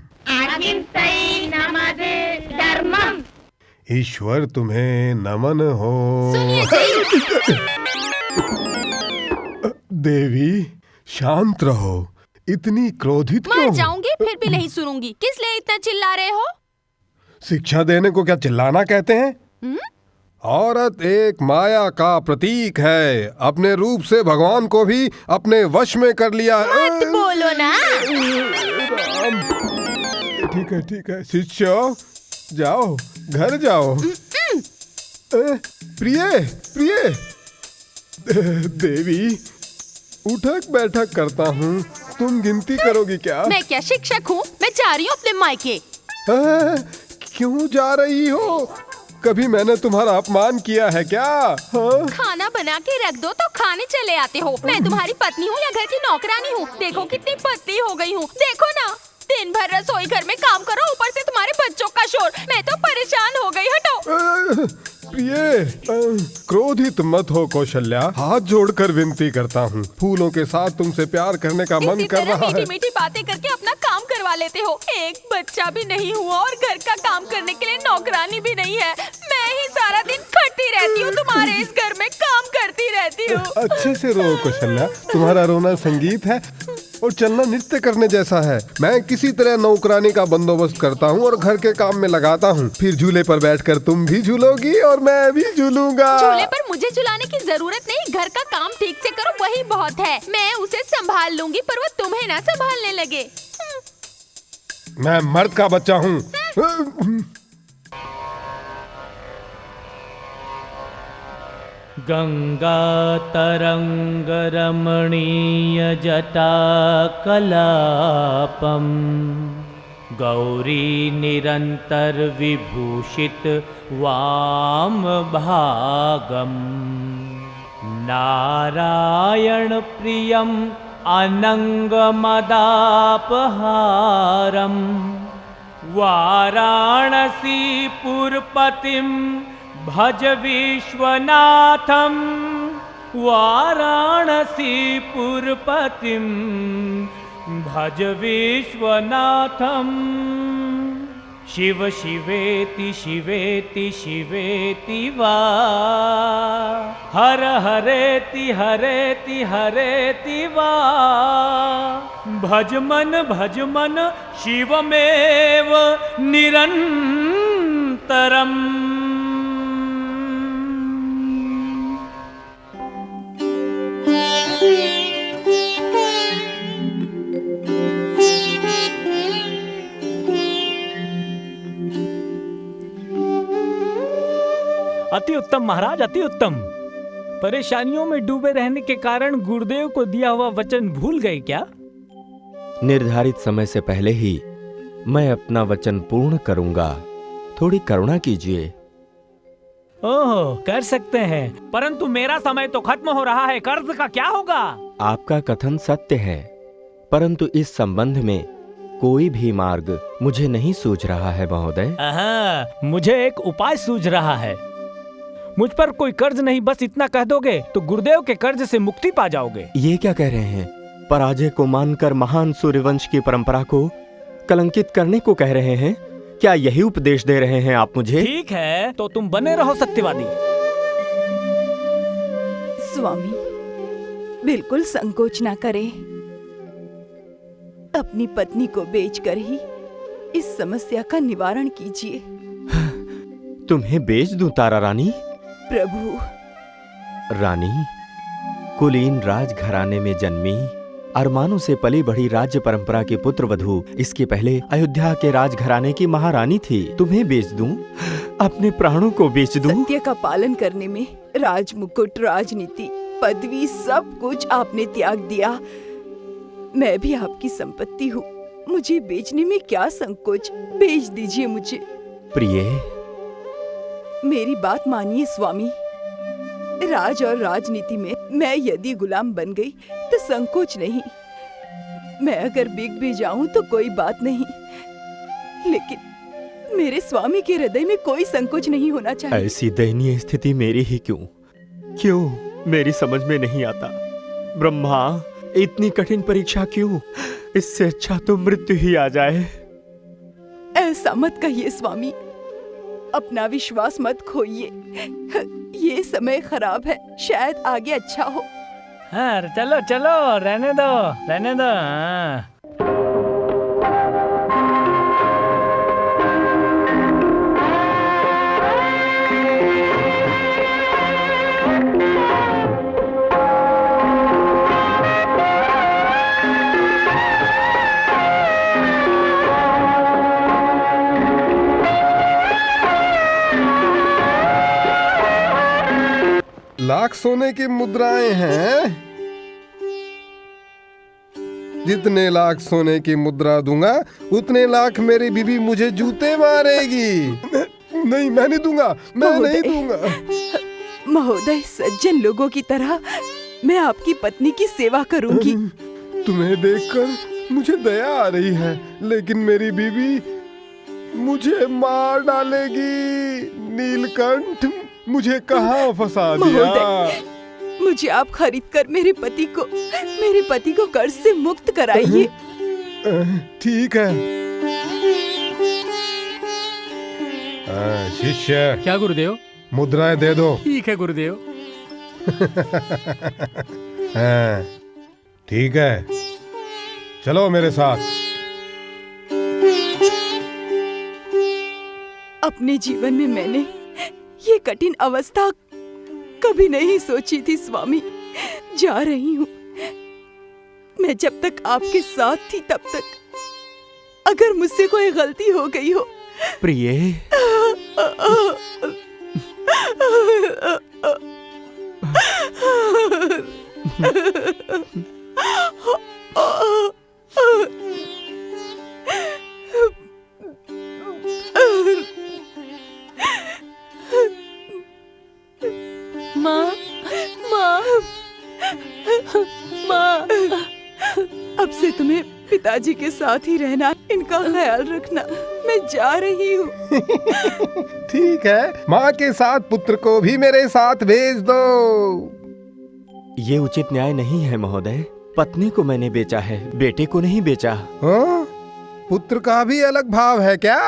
ईश्वर तुम्हें नमन हो। देवी शांत रहो, इतनी क्रोधित क्यों? मर जाऊंगी फिर भी नहीं सुनूंगी। किस लिए इतना चिल्ला रहे हो? शिक्षा देने को क्या चिल्लाना कहते हैं? औरत एक माया का प्रतीक है, अपने रूप से भगवान को भी अपने वश में कर लिया। मत बोलो ना। ठीक है शिष्य, जाओ घर जाओ। प्रिय देवी, उठक बैठक करता हूँ, तुम गिनती करोगी क्या? मैं क्या शिक्षक हूँ? मैं जा रही हूँ अपने मायके। क्यों जा रही हो? कभी मैंने तुम्हारा अपमान किया है क्या? खाना बना के रख दो तो खाने चले आते हो। मैं तुम्हारी पत्नी हूँ या घर की नौकरानी हूँ? देखो कितनी पतली हो गई हूँ। देखो ना, दिन भर रसोई घर में काम करो, ऊपर से तुम्हारे बच्चों का शोर। मैं तो परेशान हो गई। हटो। प्रिय, क्रोधित मत हो कौशल्या, हाथ जोड़कर विनती करता हूँ। फूलों के साथ तुमसे प्यार करने का मन कर रहा है। मीठी मीठी बातें करके अपना काम करवा लेते हो। एक बच्चा भी नहीं हुआ और घर का काम करने के लिए नौकरानी भी नहीं है। मैं ही सारा दिन खटती रहती हूँ, तुम्हारे इस घर में काम करती रहती हूँ। अच्छे से रो कौशल्या, तुम्हारा रोना संगीत है और चलना नृत्य करने जैसा है। मैं किसी तरह नौकरानी का बंदोबस्त करता हूँ और घर के काम में लगाता हूँ। फिर झूले पर बैठकर तुम भी झूलोगी और मैं भी झूलूंगा। झूले पर मुझे झुलाने की जरूरत नहीं, घर का काम ठीक से करो, वही बहुत है। मैं उसे संभाल लूंगी, पर वो तुम्हें ना संभालने लगे। मैं मर्द का बच्चा हूँ। गंगा तरंग रमणीय जटा कलापम गौरी निरंतर विभूषित वाम भागम नारायण प्रियम अनंग मदापहारम वाराणसी पुरपतिम भज विश्वनाथम वाराणसी पुरपतिम भज विश्वनाथम शिव शिवेति शिवेति शिवेति वा हर हरेति हरेति हरेति वा भज मन शिवमेव निरन्तरम्। अति उत्तम महाराज, अति उत्तम। परेशानियों में डूबे रहने के कारण गुरुदेव को दिया हुआ वचन भूल गए क्या? निर्धारित समय से पहले ही मैं अपना वचन पूर्ण करूंगा। थोड़ी करुणा कीजिए। ओह, कर सकते हैं, परंतु मेरा समय तो खत्म हो रहा है। कर्ज का क्या होगा? आपका कथन सत्य है, परंतु इस संबंध में कोई भी मार्ग मुझे नहीं सूझ रहा है महोदय। मुझे एक उपाय सूझ रहा है। मुझ पर कोई कर्ज नहीं, बस इतना कह दोगे तो गुरुदेव के कर्ज से मुक्ति पा जाओगे। ये क्या कह रहे हैं? पराजय को मानकर महान सूर्यवंश की परंपरा को कलंकित करने को कह रहे हैं? क्या यही उपदेश दे रहे हैं आप मुझे? ठीक है, तो तुम बने रहो सत्यवादी। स्वामी, बिल्कुल संकोच ना करें। अपनी पत्नी को बेचकर ही इस समस्या का निवारण कीजिए। तुम्हें बेच दूं तारा रानी? प्रभु। रानी, कुलीन राजघराने में जन्मी, अरमानों से पली बढ़ी राज्य परंपरा की पुत्र वधू, इसके पहले अयोध्या के राजघराने की महारानी थी। तुम्हें बेच दूं? अपने प्राणों को बेच दूं? सत्य का पालन करने में राजमुकुट, राजनीति, पदवी, सब कुछ आपने त्याग दिया। मैं भी आपकी संपत्ति हूँ, मुझे बेचने में क्या संकोच। बेच दीजिए मुझे। प्रिय, मेरी बात मानिए स्वामी। राज और राजनीति में मैं यदि गुलाम बन गई तो संकोच नहीं। मैं अगर बिक भी जाऊं तो कोई बात नहीं, लेकिन मेरे स्वामी के हृदय में कोई संकोच नहीं होना चाहिए। ऐसी दयनीय स्थिति मेरी ही क्यों मेरी समझ में नहीं आता। ब्रह्मा, इतनी कठिन परीक्षा क्यों? इससे अच्छा तो मृत्यु ही आ जाए। ऐसा मत कहिए स्वामी, अपना विश्वास मत खोइए। ये समय खराब है, शायद आगे अच्छा हो। हाँ, चलो चलो, रहने दो, रहने दो। हाँ। लाख सोने की मुद्राएं हैं। जितने लाख सोने की मुद्रा दूंगा उतने लाख मेरी बीवी मुझे जूते मारेगी। नहीं, मैं नहीं दूंगा, मैं नहीं दूंगा। महोदय, सज्जन लोगों की तरह मैं आपकी पत्नी की सेवा करूंगी। तुम्हें देखकर मुझे दया आ रही है, लेकिन मेरी बीवी मुझे मार डालेगी। नीलकंठ, मुझे कहाँ फंसा दिया? मुझे आप खरीद कर मेरे पति को कर्ज से मुक्त कराइए। ठीक है। शिष्य। क्या गुरुदेव? मुद्राएं दे दो। ठीक है गुरुदेव। ठीक है, चलो मेरे साथ। अपने जीवन में मैंने ये कठिन अवस्था कभी नहीं सोची थी स्वामी। जा रही हूँ। मैं जब तक आपके साथ थी तब तक, अगर मुझसे कोई गलती हो गई हो। प्रिय, माँ, माँ, माँ, अब से तुम्हें पिताजी के साथ ही रहना, इनका ख्याल रखना। मैं जा रही हूँ। ठीक है, माँ के साथ पुत्र को भी मेरे साथ भेज दो। ये उचित न्याय नहीं है महोदय। पत्नी को मैंने बेचा है, बेटे को नहीं बेचा। हाँ? पुत्र का भी अलग भाव है क्या?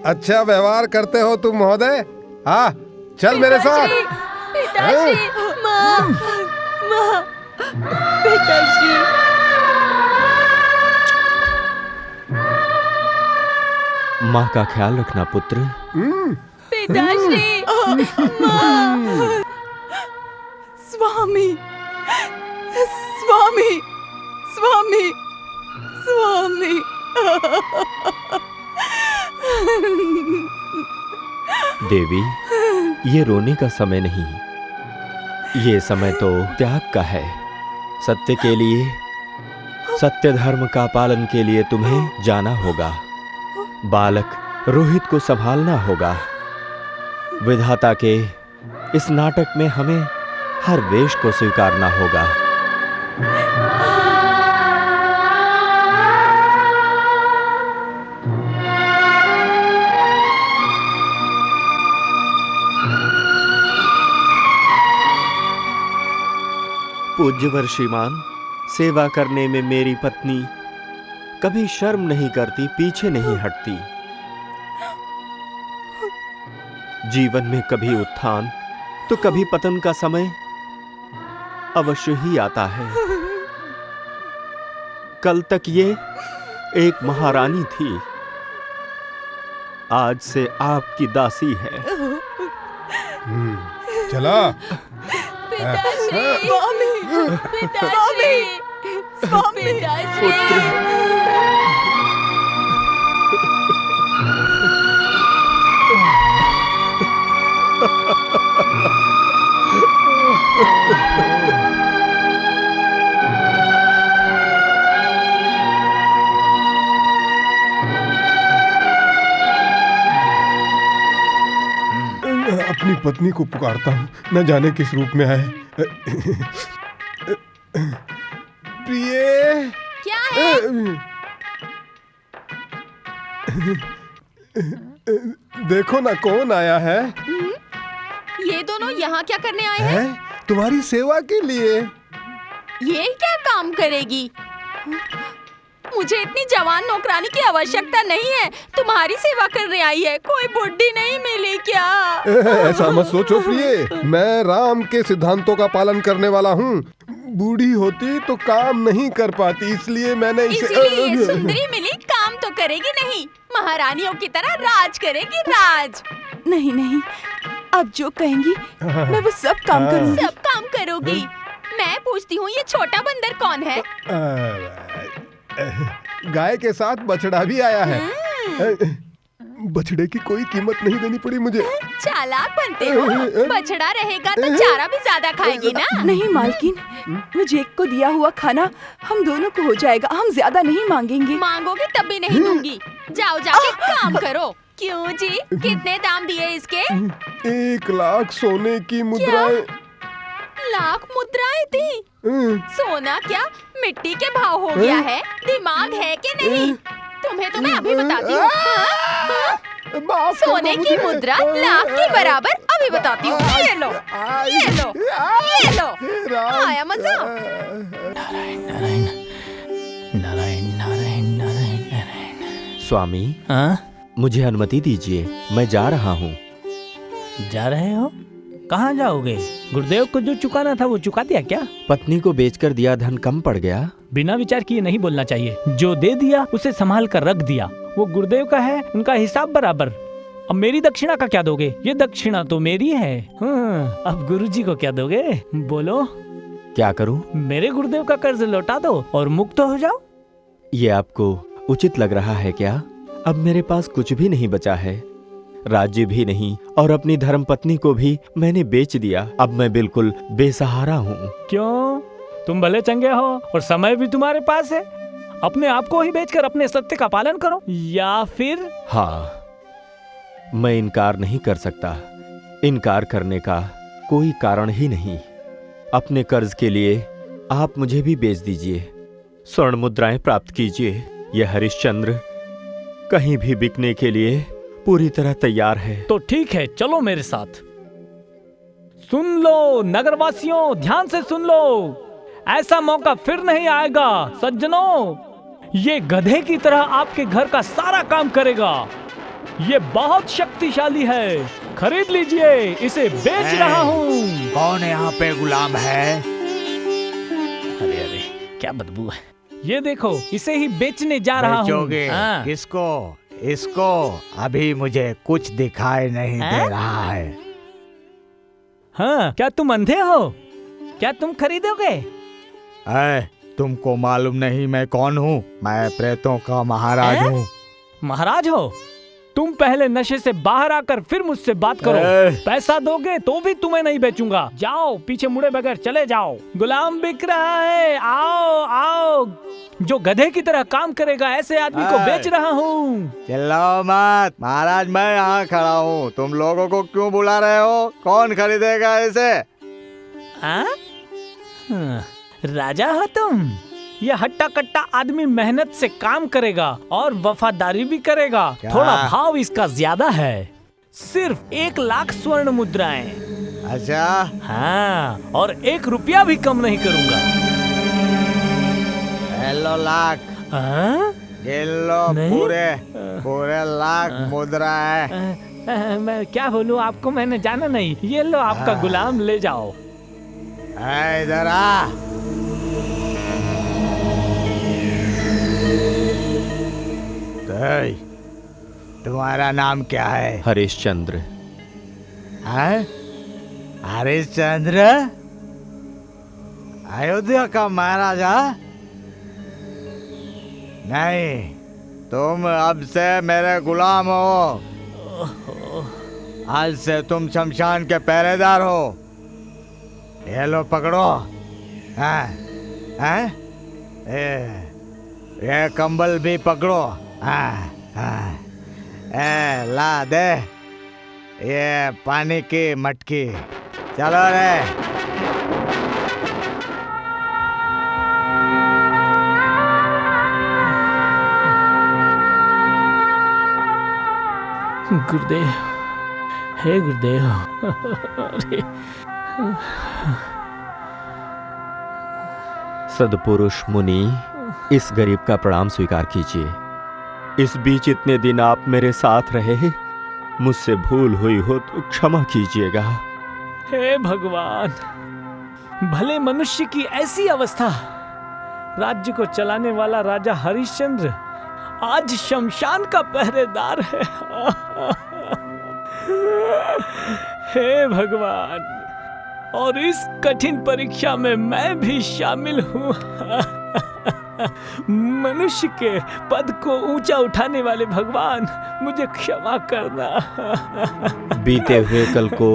अच्छा व्यवहार करते हो तुम महोदय। हाँ, चल मेरे साथ। पिताश्री, माँ, माँ, पिताश्री। माँ का ख्याल रखना पुत्र। पिताश्री, माँ। स्वामी, स्वामी, स्वामी, स्वामी। देवी, ये रोने का समय नहीं, ये समय तो त्याग का है। सत्य के लिए, सत्य धर्म का पालन के लिए तुम्हें जाना होगा। बालक रोहित को संभालना होगा। विधाता के इस नाटक में हमें हर वेश को स्वीकारना होगा। पूज्यवर श्रीमान, सेवा करने में मेरी पत्नी कभी शर्म नहीं करती, पीछे नहीं हटती। जीवन में कभी उत्थान तो कभी पतन का समय अवश्य ही आता है। कल तक ये एक महारानी थी, आज से आपकी दासी है। चला। पिताश्री, स्वामी, पिताश्री, स्वामी, पिताश्री। अपनी पत्नी को पुकारता हूँ, न जाने किस रूप में आए। प्रिय, क्या है? देखो ना कौन आया है। ये दोनों यहाँ क्या करने आए हैं? तुम्हारी सेवा के लिए। ये क्या काम करेगी? मुझे इतनी जवान नौकरानी की आवश्यकता नहीं है, तुम्हारी सेवा करने आई है। कोई बुड्ढी नहीं मिली क्या? ऐसा मत सोचो प्रिय, मैं राम के सिद्धांतों का पालन करने वाला हूँ। बूढ़ी होती तो काम नहीं कर पाती, इसलिए मैंने इसीलिए ये सुंदरी मिली, काम तो करेगी नहीं, महारानियों की तरह राज करेगी, राज। नहीं नहीं, अब जो कहेंगी मैं वो सब काम करूंगी। सब काम करोगी? मैं पूछती हूँ, ये छोटा बंदर कौन है? गाय के साथ बछड़ा भी आया है। बछड़े की कोई कीमत नहीं देनी पड़ी मुझे। चालाक बनते हो। बछड़ा रहेगा तो चारा भी ज्यादा खाएगी ना? नहीं मालकिन, मुझे एक को दिया हुआ खाना हम दोनों को हो जाएगा, हम ज्यादा नहीं मांगेंगे। मांगोगे तब भी नहीं दूंगी। जाओ जाके काम करो। क्यों जी, कितने दाम दिए इसके? 1 लाख सोने की मुद्राएं। लाख मुद्राएं थी। सोना क्या मिट्टी के भाव हो गया है? दिमाग है कि नहीं? तुम्हें तो मैं अभी बताती हूँ। सोने की मुद्रा लाख के बराबर, अभी बताती हूँ। ये लो, ये लो, ये लो। आया मजा? नारायण नारायण नारायण नारायण नारायण नारायण। स्वामी, मुझे अनुमति दीजिए, मैं जा रहा हूँ। जा रहे हो? कहाँ जाओगे? गुरुदेव को जो चुकाना था वो चुका दिया क्या? पत्नी को बेचकर दिया धन कम पड़ गया। बिना विचार किए नहीं बोलना चाहिए। जो दे दिया उसे संभाल कर रख दिया। वो गुरुदेव का है, उनका हिसाब बराबर। अब मेरी दक्षिणा का क्या दोगे? ये दक्षिणा तो मेरी है। अब गुरुजी को क्या दोगे? बोलो। क्या करूं? मेरे गुरुदेव का कर्ज लौटा दो और मुक्त हो जाओ। ये आपको उचित लग रहा है क्या? अब मेरे पास कुछ भी नहीं बचा है, राज्य भी नहीं, और अपनी धर्मपत्नी को भी मैंने बेच दिया। अब मैं बिल्कुल बेसहारा हूँ। क्यों? तुम भले चंगे हो और समय भी तुम्हारे पास है। अपने आप को ही बेचकर अपने सत्य का पालन करो, या फिर? हाँ, मैं इनकार नहीं कर सकता। इनकार करने का कोई कारण ही नहीं। अपने कर्ज के लिए आप मुझे भी बेच दीजिए, स्वर्ण मुद्राएं प्राप्त कीजिए। यह हरिश्चंद्र कहीं भी बिकने के लिए पूरी तरह तैयार है। तो ठीक है, चलो मेरे साथ। सुन लो नगरवासियों, ध्यान से सुन लो। ऐसा मौका फिर नहीं आएगा सज्जनों। ये गधे की तरह आपके घर का सारा काम करेगा। ये बहुत शक्तिशाली है, खरीद लीजिए, इसे बेच रहा हूँ। कौन यहाँ पे गुलाम है? अरे अरे, क्या बदबू है। ये देखो, इसे ही बेचने जा रहा हूँ। बेचोगे? किसको? इसको? अभी मुझे कुछ दिखाई नहीं दे रहा है। हाँ, क्या तुम अंधे हो? क्या तुम खरीदोगे? तुमको मालूम नहीं मैं कौन हूँ? मैं प्रेतों का महाराज हूँ। महाराज हो? तुम पहले नशे से बाहर आकर फिर मुझसे बात करो। पैसा दोगे तो भी तुम्हें नहीं बेचूंगा। जाओ, पीछे मुड़े बगैर चले जाओ। गुलाम बिक रहा है, आओ आओ। जो गधे की तरह काम करेगा ऐसे आदमी को बेच रहा हूँ। चिल्लाओ मत महाराज, मैं यहाँ खड़ा हूँ। तुम लोगों को क्यों बुला रहे हो? कौन खरीदेगा इसे? राजा हो तुम? यह हट्टा कट्टा आदमी मेहनत से काम करेगा और वफादारी भी करेगा। थोड़ा भाव इसका ज्यादा है, सिर्फ 1 लाख स्वर्ण मुद्राएं। अच्छा? हाँ, और 1 रुपया भी कम नहीं करूंगा। हेलो लाख। लो पूरे लाख मुद्राएं। मैं क्या बोलूं आपको, मैंने जाना नहीं। ये लो आपका गुलाम, ले जाओ। इधर आ। तुम्हारा नाम क्या है? हरिश्चंद्र। हरिश्चंद्र? अयोध्या का महाराजा? नहीं, तुम अब से मेरे गुलाम हो। आज से तुम शमशान के पहरेदार हो। ये लो पकड़ो। ये कंबल भी पकड़ो। ला दे ये पानी की मटकी। चलो रे। गुरुदेव, हे गुरुदेव। सदपुरुष मुनि, इस गरीब का प्रणाम स्वीकार कीजिए। इस बीच इतने दिन आप मेरे साथ रहे, मुझसे भूल हुई हो तो क्षमा कीजिएगा। हे भगवान, भले मनुष्य की ऐसी अवस्था। राज्य को चलाने वाला राजा हरिश्चंद्र आज शमशान का पहरेदार है। हे भगवान, और इस कठिन परीक्षा में मैं भी शामिल हूँ। मनुष्य के पद को ऊंचा उठाने वाले भगवान, मुझे क्षमा करना। बीते हुए कल को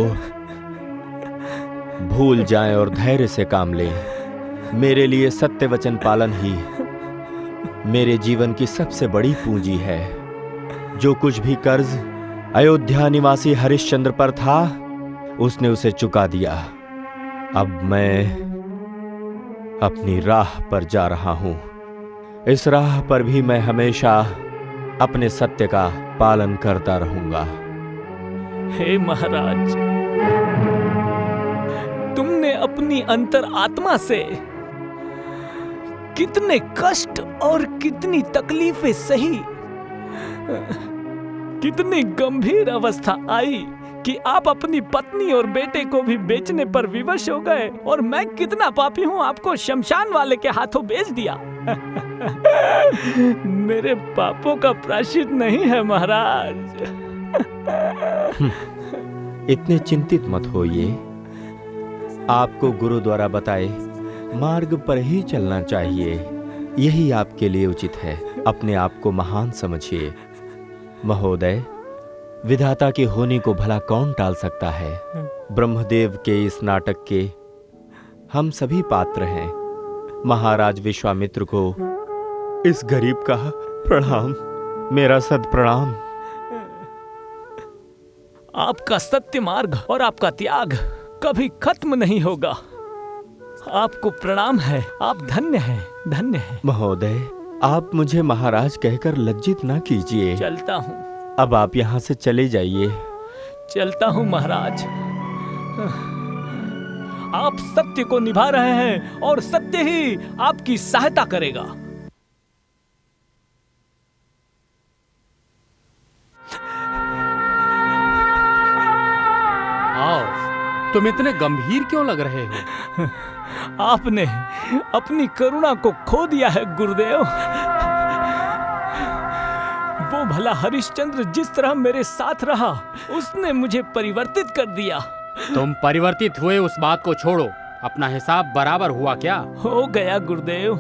भूल जाएं और धैर्य से काम लें। मेरे लिए सत्य वचन पालन ही मेरे जीवन की सबसे बड़ी पूंजी है। जो कुछ भी कर्ज अयोध्या निवासी हरिश्चंद्र पर था, उसने उसे चुका दिया। अब मैं अपनी राह पर जा रहा हूं। इस राह पर भी मैं हमेशा अपने सत्य का पालन करता रहूंगा। हे महाराज, तुमने अपनी अंतर आत्मा से कितने कष्ट और कितनी तकलीफें सही, कितनी गंभीर अवस्था आई कि आप अपनी पत्नी और बेटे को भी बेचने पर विवश हो गए, और मैं कितना पापी हूं, आपको शमशान वाले के हाथों बेच दिया। मेरे पापों का प्रायश्चित नहीं है महाराज। इतने चिंतित मत होइए। आपको गुरु द्वारा बताए मार्ग पर ही चलना चाहिए। यही आपके लिए उचित है। अपने आप को महान समझिए। महोदय, विधाता के होने को भला कौन टाल सकता है? ब्रह्मदेव के इस नाटक के हम सभी पात्र हैं। महाराज विश्वामित्र को इस गरीब का प्रणाम, मेरा सद प्रणाम। आपका सत्य मार्ग और आपका त्याग कभी खत्म नहीं होगा। आपको प्रणाम है, आप धन्य हैं, धन्य हैं। महोदय, आप मुझे महाराज कहकर लज्जित ना कीजिए। चलता हूँ। अब आप यहाँ से चले जाइए। चलता हूँ महाराज। आप सत्य को निभा रहे हैं और सत्य ही आपकी सहायता करेगा। आओ, तुम इतने गंभीर क्यों लग रहे हो? आपने अपनी करुणा को खो दिया है गुरुदेव। वो भला हरिश्चंद्र जिस तरह मेरे साथ रहा, उसने मुझे परिवर्तित कर दिया। तुम परिवर्तित हुए उस बात को छोड़ो, अपना हिसाब बराबर हुआ क्या? हो गया गुरुदेव।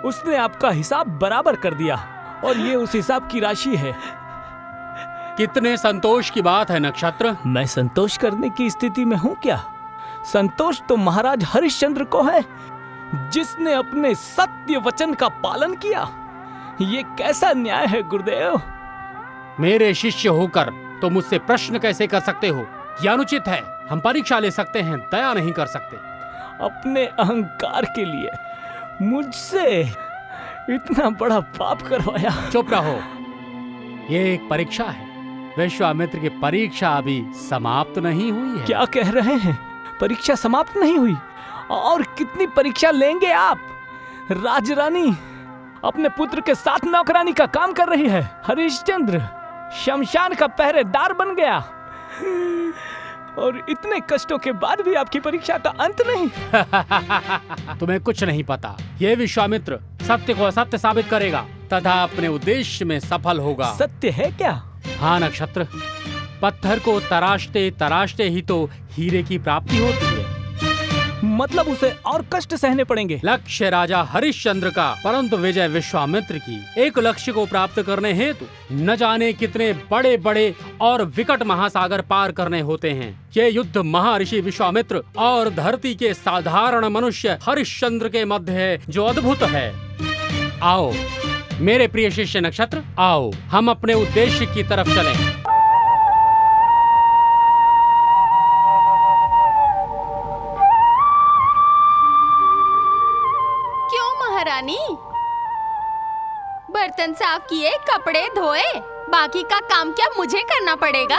उसने आपका हिसाब बराबर कर दिया और ये उस हिसाब की राशि है। कितने संतोष की बात है नक्षत्र। मैं संतोष करने की स्थिति में हूँ क्या? संतोष तो महाराज हरिश्चंद्र को है, जिसने अपने सत्य वचन का पालन किया। ये कैसा न्याय है गुरुदेव? मेरे शिष्य होकर तो मुझसे प्रश्न कैसे कर सकते हो? यह अनुचित है। हम परीक्षा ले सकते हैं, दया नहीं कर सकते। अपने अहंकार के लिए मुझसे इतना बड़ा पाप करवाया। चुप रहो, ये एक परीक्षा है। विश्वामित्र की परीक्षा अभी समाप्त नहीं हुई है। क्या कह रहे हैं? परीक्षा समाप्त नहीं हुई? और कितनी परीक्षा लेंगे आप? राजरानी अपने पुत्र के साथ नौकरानी का काम कर रही है। हरिश्चंद्र शमशान का पहरेदार बन गया, और इतने कष्टों के बाद भी आपकी परीक्षा का अंत नहीं। तुम्हें कुछ नहीं पता। ये विश्वामित्र सत्य को असत्य साबित करेगा तथा अपने उद्देश्य में सफल होगा। सत्य है क्या? हाँ नक्षत्र, पत्थर को तराशते तराशते ही तो हीरे की प्राप्ति होती है। मतलब उसे और कष्ट सहने पड़ेंगे। लक्ष्य राजा हरिश्चंद्र का, परंतु विजय विश्वामित्र की। एक लक्ष्य को प्राप्त करने हेतु न जाने कितने बड़े बड़े और विकट महासागर पार करने होते हैं। ये युद्ध महर्षि विश्वामित्र और धरती के साधारण मनुष्य हरिश्चंद्र के मध्य है, जो अद्भुत है। आओ मेरे प्रिय शिष्य नक्षत्र, आओ हम अपने उद्देश्य की तरफ चलें। महारानी, बर्तन साफ किए, कपड़े धोए, बाकी का काम क्या मुझे करना पड़ेगा?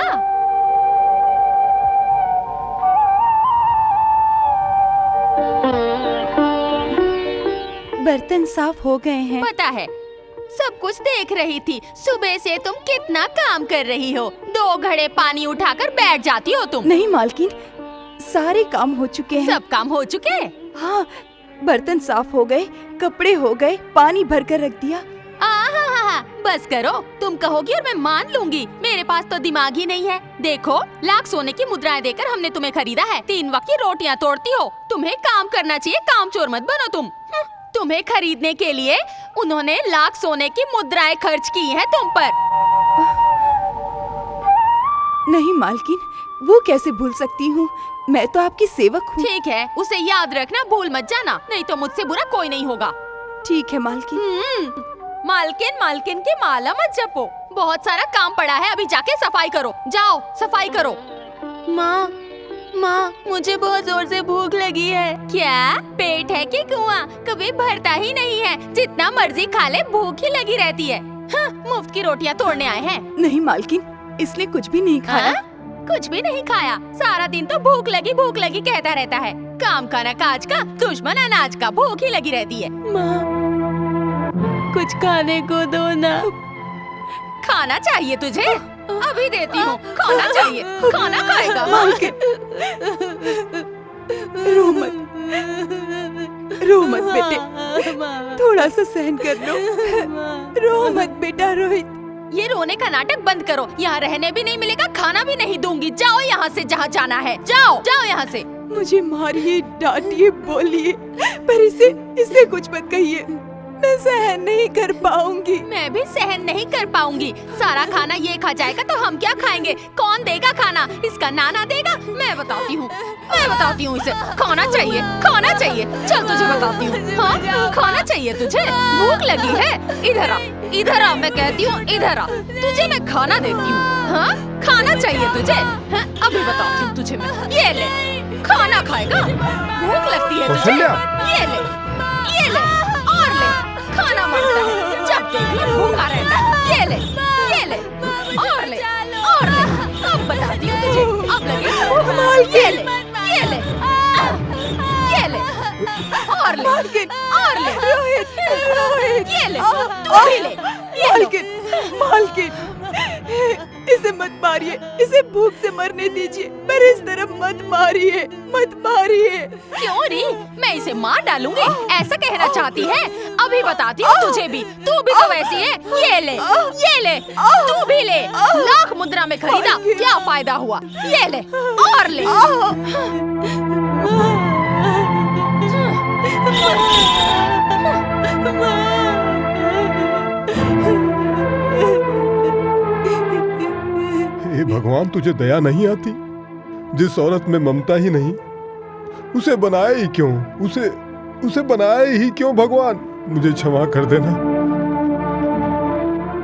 बर्तन साफ हो गए हैं। पता है, सब कुछ देख रही थी। सुबह से तुम कितना काम कर रही हो। 2 घड़े पानी उठाकर बैठ जाती हो तुम। नहीं मालकिन, सारे काम हो चुके हैं। सब काम हो चुके? हाँ, बर्तन साफ हो गए, कपड़े हो गए, पानी भरकर रख दिया। बस करो, तुम कहोगी और मैं मान लूंगी। मेरे पास तो दिमाग ही नहीं है। देखो, लाख सोने की मुद्राएं देकर हमने तुम्हें खरीदा है। 3 वक्त की रोटियां तोड़ती हो। तुम्हें काम करना चाहिए, काम चोर मत बनो तुम। तुम्हें खरीदने के लिए उन्होंने लाख सोने की मुद्राएं खर्च की हैं तुम पर। नहीं मालकिन, वो कैसे भूल सकती हूँ? मैं तो आपकी सेवक हूँ। ठीक है, उसे याद रखना, भूल मत जाना, नहीं तो मुझसे बुरा कोई नहीं होगा। ठीक है मालकिन। मालकिन मालकिन की माला मत जपो। बहुत सारा काम पड़ा है, अभी जाके सफाई करो। जाओ सफाई करो। माँ, माँ, मुझे बहुत जोर से भूख लगी है। क्या पेट है कि कुआं? कभी भरता ही नहीं है, जितना मर्जी खा ले भूख ही लगी रहती है। हाँ, मुफ्त की रोटियां तोड़ने आए हैं। नहीं मालकिन, इसने कुछ भी नहीं खाया। कुछ भी नहीं खाया, सारा दिन तो भूख लगी कहता रहता है। काम का न काज का, दुश्मन अनाज का, भूख ही लगी रहती है। माँ, कुछ खाने को दो ना। खाना चाहिए तुझे? अभी देती हूँ, खाना चाहिए, खाना खाएगा। मालकिन, रो मत बेटे, थोड़ा सा सहन कर लो। रो मत बेटा रोहित। ये रोने का नाटक बंद करो। यहाँ रहने भी नहीं मिलेगा, खाना भी नहीं दूंगी। जाओ यहाँ से, जहाँ जाना है जाओ, जाओ यहाँ से। मुझे मारिए, डांटिए, बोलिए, पर इसे कुछ मत कहिए। मैं सहन नहीं कर पाऊंगी। मैं भी सहन नहीं कर पाऊंगी। सारा खाना ये खा जाएगा तो हम क्या खाएंगे? कौन देगा खाना? इसका नाना देगा। मैं बताती हूँ इसे। खाना चाहिए, खाना चाहिए। चल तुझे बताती हूँ। हाँ, खाना चाहिए तुझे? भूख लगी है? इधर आ, मैं कहती हूँ इधर आ। तुझे मैं खाना देती हूँ। हाँ, खाना चाहिए तुझे? हाँ, अभी बताती हूँ तुझे मैं। ये ले, खाना खाएगा? भूख लगती है तुझे? ये ले और ले। खाना मांगता है, जब देख लो भूखा रहता है। ये ले और ले। अब बताती हूँ तुझे, अब लगे भूख। ये ले और ले। रोहित, ये ले, तू भी ले। मालकिन, इसे मत मारिए, इसे भूख से मरने दीजिए, पर इस तरफ मत मारिए। क्यों री? मैं इसे मार डालूंगी, ऐसा कहना चाहती है? अभी बताती हूँ तुझे भी, तू भी तो वैसी है। ये ले, तू भी ले। लाख मुद्रा में खरीदा, क्या फायदा हुआ? ये ले और ले। हे भगवान, तुझे दया नहीं आती? जिस औरत में ममता ही नहीं, उसे बनाए ही क्यों? उसे बनाए ही क्यों भगवान? मुझे क्षमा कर देना,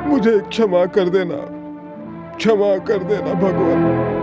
मुझे क्षमा कर देना भगवान।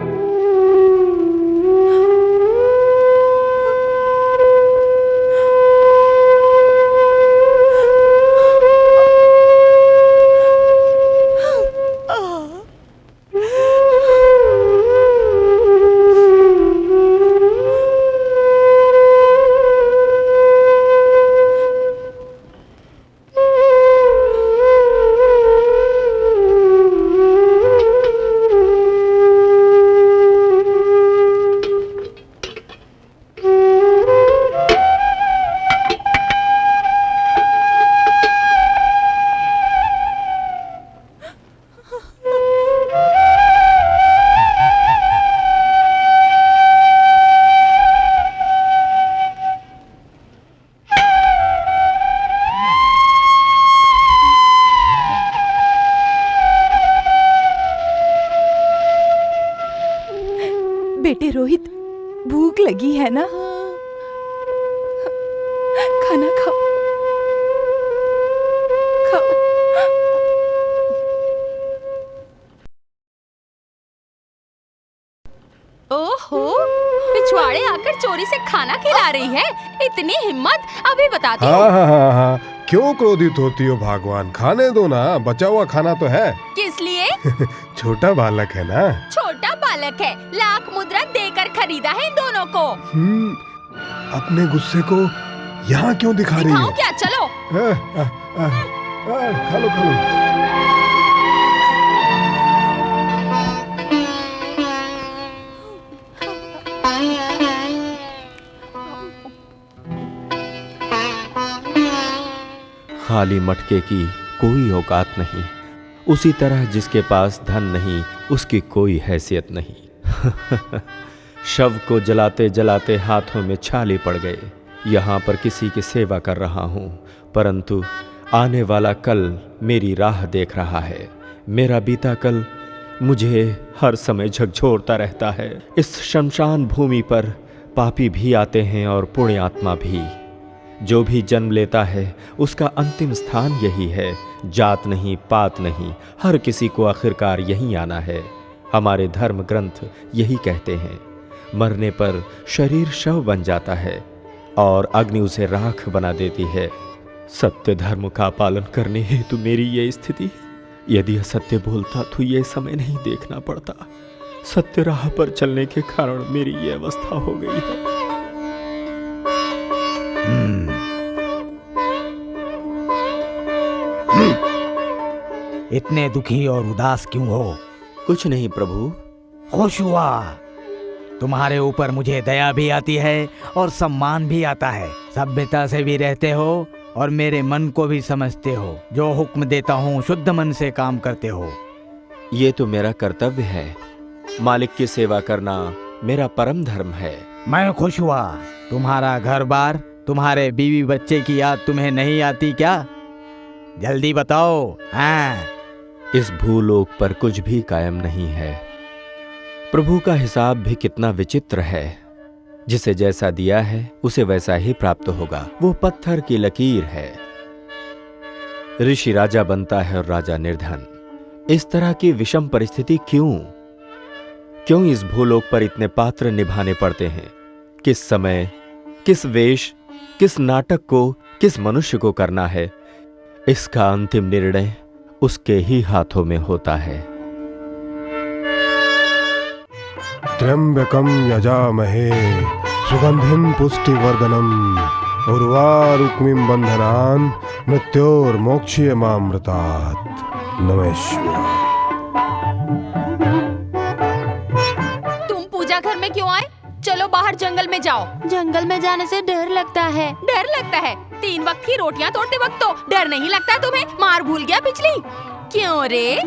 बेटे रोहित, भूख लगी है ना? खाना खाओ। ओहो, पिछवाड़े आकर चोरी से खाना खिला रही है। इतनी हिम्मत? अभी बताती हूँ। हाँ, क्यों क्रोधित होती हो भगवान? खाने दो ना, बचा हुआ खाना तो है। किस लिए? छोटा बालक है ना। छोटा बालक है, लाख मुद्रा देकर खरीदा है इन दोनों को। अपने गुस्से को यहाँ क्यों दिखा रही हो? क्या? चलो। खा लो। खाली मटके की कोई औकात नहीं, उसी तरह जिसके पास धन नहीं उसकी कोई हैसियत नहीं। शव को जलाते जलाते हाथों में छाले पड़ गए। यहाँ पर किसी की सेवा कर रहा हूँ, परंतु आने वाला कल मेरी राह देख रहा है। मेरा बीता कल मुझे हर समय झकझोरता रहता है। इस शमशान भूमि पर पापी भी आते हैं और पुण्य आत्मा भी। जो भी जन्म लेता है उसका अंतिम स्थान यही है। जात नहीं, पात नहीं, हर किसी को आखिरकार यहीं आना है। हमारे धर्म ग्रंथ यही कहते हैं। मरने पर शरीर शव बन जाता है और अग्नि उसे राख बना देती है। सत्य धर्म का पालन करने हेतु मेरी ये स्थिति। यदि असत्य बोलता तो ये समय नहीं देखना पड़ता। सत्य राह पर चलने के कारण मेरी ये अवस्था हो गई है। इतने दुखी और उदास क्यों हो? कुछ नहीं प्रभु। खुश हुआ। तुम्हारे ऊपर मुझे दया भी आती है और सम्मान भी आता है। सभ्यता से भी रहते हो और मेरे मन को भी समझते हो। जो हुक्म देता हूँ शुद्ध मन से काम करते हो। ये तो मेरा कर्तव्य है। मालिक की सेवा करना मेरा परम धर्म है। मैं खुश हुआ। तुम्हारा घर बार, तुम्हारे बीवी बच्चे की याद तुम्हें नहीं आती क्या? जल्दी बताओ। हाँ। इस भूलोक पर कुछ भी कायम नहीं है। प्रभु का हिसाब भी कितना विचित्र है। जिसे जैसा दिया है उसे वैसा ही प्राप्त होगा। वो पत्थर की लकीर है। ऋषि राजा बनता है और राजा निर्धन। इस तरह की विषम परिस्थिति क्यों इस भूलोक पर इतने पात्र निभाने पड़ते हैं? किस समय, किस वेश, किस नाटक को, किस मनुष्य को करना है, इसका अंतिम निर्णय उसके ही हाथों में होता है। त्र्यंबकम यजामहे सुगंधिम पुष्टिवर्धनम उर्वारुक्मिम बंधनान मृत्योर्मोक्षयमामृतात्। नमः शिवाय। तुम पूजा घर में क्यों आए? चलो बाहर जंगल में जाओ। जंगल में जाने से डर लगता है। डर लगता है? 3 वक्त की रोटियां तोड़ते वक्त तो डर नहीं लगता तुम्हें? मार भूल गया पिछली? क्यों रे?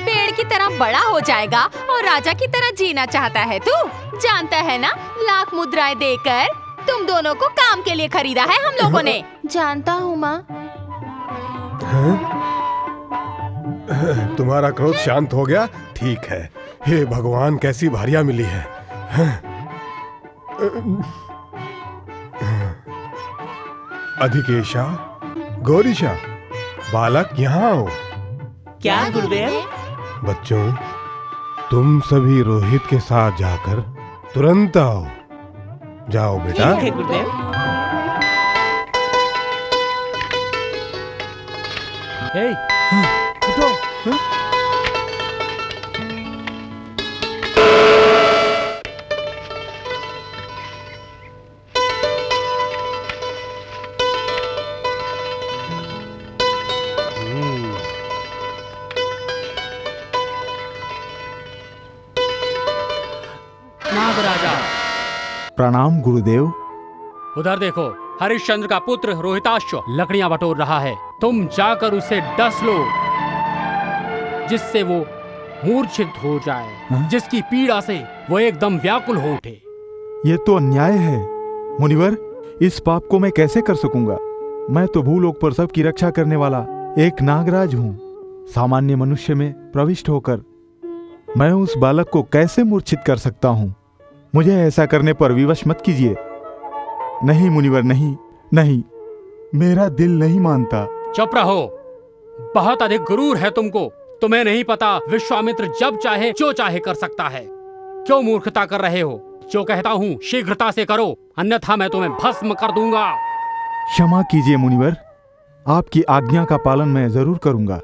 पेड़ की तरह बड़ा हो जाएगा और राजा की तरह जीना चाहता है तू? जानता है ना, लाख मुद्राएं देकर तुम दोनों को काम के लिए खरीदा है हम लोगों ने। जानता हूँ माँ। तुम्हारा क्रोध शांत हो गया? ठीक है। हे भगवान, कैसी भारियां मिली है। अधिकेशा, गौरीशा, बालक यहाँ आओ। क्या गुरुदेव? बच्चों, तुम सभी रोहित के साथ जाकर तुरंत आओ। जाओ बेटा। ठीक है गुरुदेव। उठो। नागराजा। प्रणाम गुरुदेव। उधर देखो, हरिश्चंद्र का पुत्र रोहिताश्व लकड़ियां बटोर रहा है। तुम जाकर उसे डस लो, जिससे वो मूर्छित हो जाए, जिसकी पीड़ा से वो एकदम व्याकुल हो उठे। ये तो अन्याय है मुनिवर। इस पाप को मैं कैसे कर सकूंगा? मैं तो भूलोक पर सबकी रक्षा करने वाला एक नागराज हूँ। सामान्य मनुष्य में प्रविष्ट होकर मैं उस बालक को कैसे मूर्छित कर सकता हूँ? मुझे ऐसा करने पर विवश मत कीजिए। नहीं मुनिवर, नहीं नहीं, मेरा दिल नहीं मानता। चुप रहो। बहुत अधिक गुरूर है तुमको। तुम्हें नहीं पता विश्वामित्र जब चाहे जो चाहे कर सकता है। क्यों मूर्खता कर रहे हो? जो कहता हूँ शीघ्रता से करो, अन्यथा मैं तुम्हें भस्म कर दूंगा। क्षमा कीजिए मुनिवर, आपकी आज्ञा का पालन मैं जरूर करूंगा।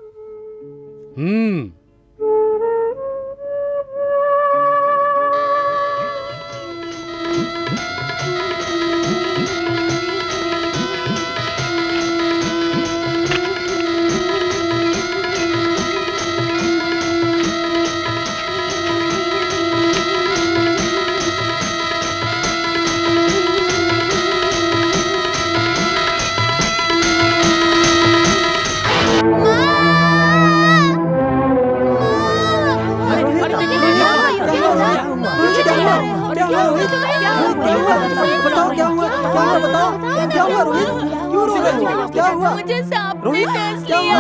मुझे सांप ने डस लिया।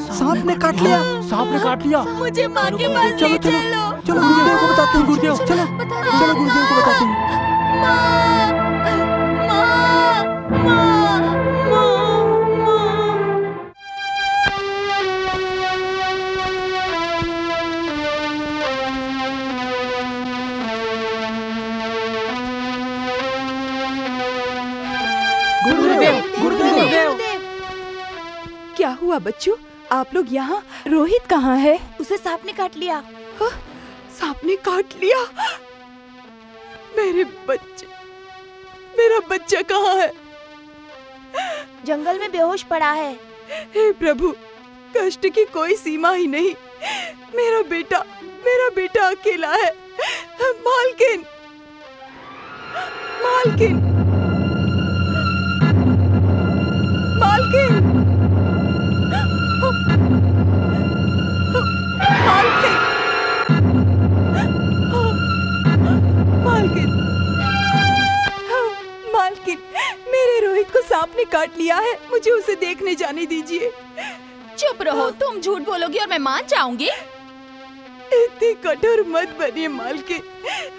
सांप ने काट लिया। सांप ने काट लिया। मुझे माँ के पास ले चलो। चलो गुरुदेव को बताते हैं। गुरुदेव चलो गुरुदेव को बताते हैं। देखा बच्चों, आप लोग यहाँ। रोहित कहाँ है? उसे सांप ने काट लिया। सांप ने काट लिया? मेरा बच्चा कहाँ है? जंगल में बेहोश पड़ा है। हे प्रभु, कष्ट की कोई सीमा ही नहीं। मेरा बेटा अकेला है। मालकिन, मालकिन, मालकिन, मालकिन, मालकिन, मेरे रोहित को सांप ने काट लिया है। मुझे उसे देखने जाने दीजिए। चुप रहो, तुम झूठ बोलोगी और मैं मान जाऊंगी। इतनी कठोर मत बनिए मालकिन,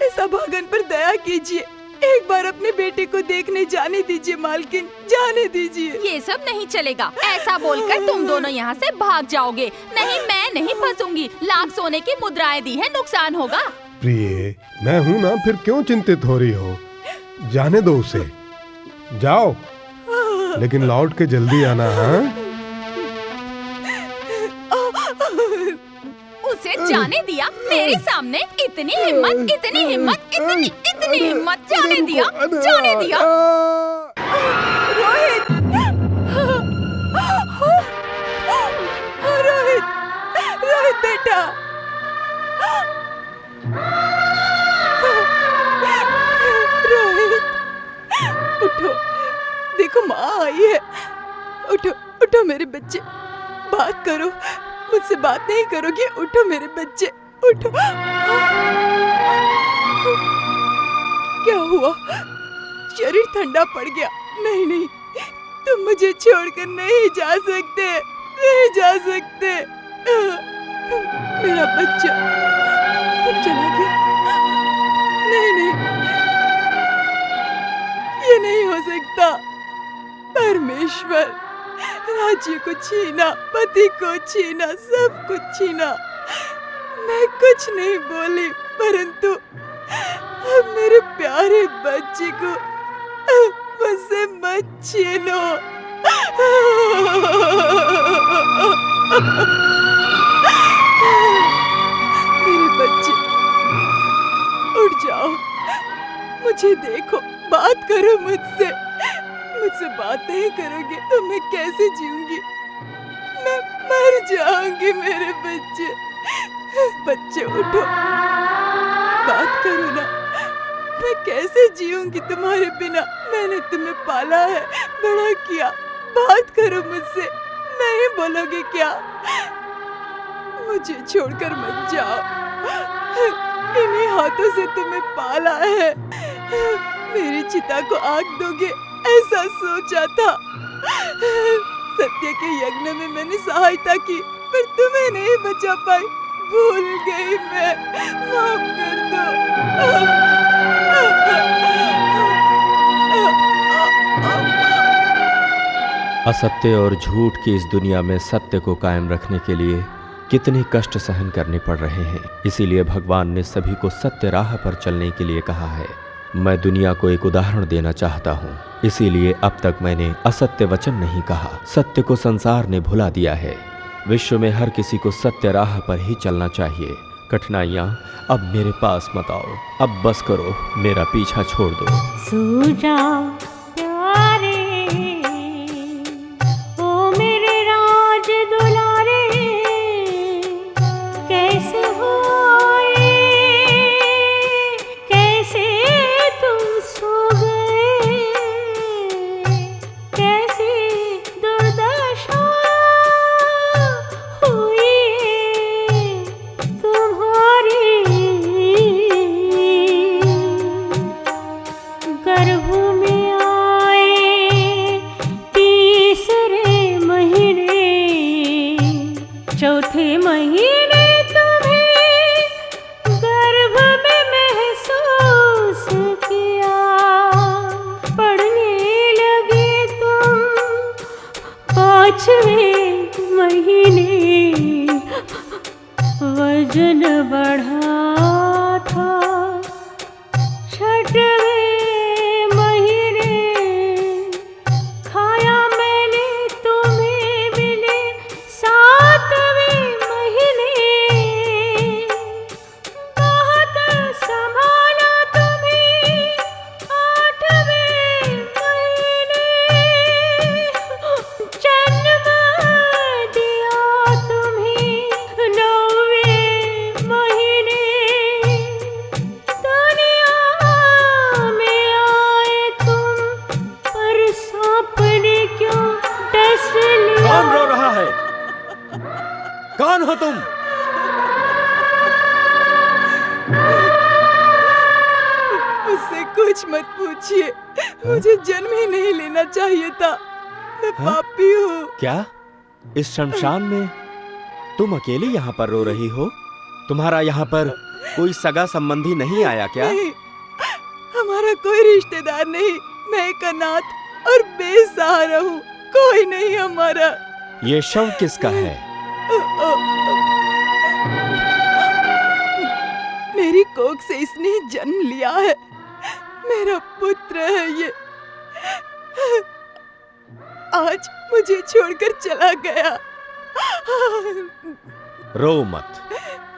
इस अभागन पर दया कीजिए। एक बार अपने बेटे को देखने जाने दीजिए मालकिन, जाने दीजिए। ये सब नहीं चलेगा। ऐसा बोलकर तुम दोनों यहाँ से भाग जाओगे। नहीं, मैं नहीं फंसूंगी। लाख सोने की मुद्राएं दी है, नुकसान होगा। प्रिय, मैं हूँ ना, फिर क्यों चिंतित हो रही हो? जाने दो उसे, जाओ, लेकिन लौट के जल्दी आना। हाँ, उसे जाने दिया मेरे सामने? इतनी हिम्मत, इतनी हिम्मत, इतनी हिम्मत! जाने दिया, जाने दिया। रोहित, रोहित, रोहित बेटा, रोहित, उठो, देखो माँ आई है। उठो, उठो मेरे बच्चे, बात करो। मुझसे बात नहीं करोगे? उठो मेरे बच्चे, उठो। क्या हुआ? शरीर ठंडा पड़ गया? नहीं नहीं, तुम मुझे छोड़कर नहीं जा सकते, नहीं जा सकते। मेरा बच्चा चला गया? नहीं नहीं, ये नहीं हो सकता। परमेश्वर, राज्य को छीना, पति को छीना, सब कुछ छीना। मैं कुछ नहीं बोली, परंतु अब मेरे प्यारे बच्चे को मुझसे मत छीनो। मेरे बच्चे, उठ जाओ, मुझे देखो, बात करो मुझसे। मुझसे बात नहीं करोगे तो मैं कैसे जीऊंगी? मैं मर जाऊंगी। मेरे बच्चे, बच्चे उठो, बात करो ना। मैं कैसे जीऊंगी तुम्हारे बिना? मैंने तुम्हें पाला है, बड़ा किया। बात करो मुझसे, नहीं बोलोगे क्या? मुझे छोड़कर मत जाओ। इन्हीं हाथों से तुम्हें पाला है। मेरी चिता को आग दोगे ऐसा सोचा था। सत्य के यज्ञ में मैंने सहायता की, पर तुम्हें नहीं बचा पाई। भूल गई मैं, माफ कर दो। असत्य और झूठ की इस दुनिया में सत्य को कायम रखने के लिए कितने कष्ट सहन करने पड़ रहे हैं। इसीलिए भगवान ने सभी को सत्य राह पर चलने के लिए कहा है। मैं दुनिया को एक उदाहरण देना चाहता हूँ, इसीलिए अब तक मैंने असत्य वचन नहीं कहा। सत्य को संसार ने भुला दिया है। विश्व में हर किसी को सत्य राह पर ही चलना चाहिए। कठिनाइयाँ अब मेरे पास मत आओ, अब बस करो, मेरा पीछा छोड़ दो। सो जाओ प्यारे, ओ मेरे राज दुलारे, कैसे हो कैसे तुम सो गए, कैसे दुर्दशा हुई तुम्हारी, गर्भ में आए कौन हो तुम? मुझसे कुछ मत पूछिए, मुझे जन्म ही नहीं लेना चाहिए था। मैं पापी हूँ। क्या इस शमशान में तुम अकेले यहाँ पर रो रही हो? तुम्हारा यहाँ पर कोई सगा संबंधी नहीं आया क्या? नहीं, हमारा कोई रिश्तेदार नहीं। मैं एक अनाथ और बेसहारा हूँ, कोई नहीं हमारा। ये शव किसका है? मेरी कोख से इसने ही जन्म लिया है। मेरा पुत्र है ये। आज मुझे छोड़कर चला गया। रो मत।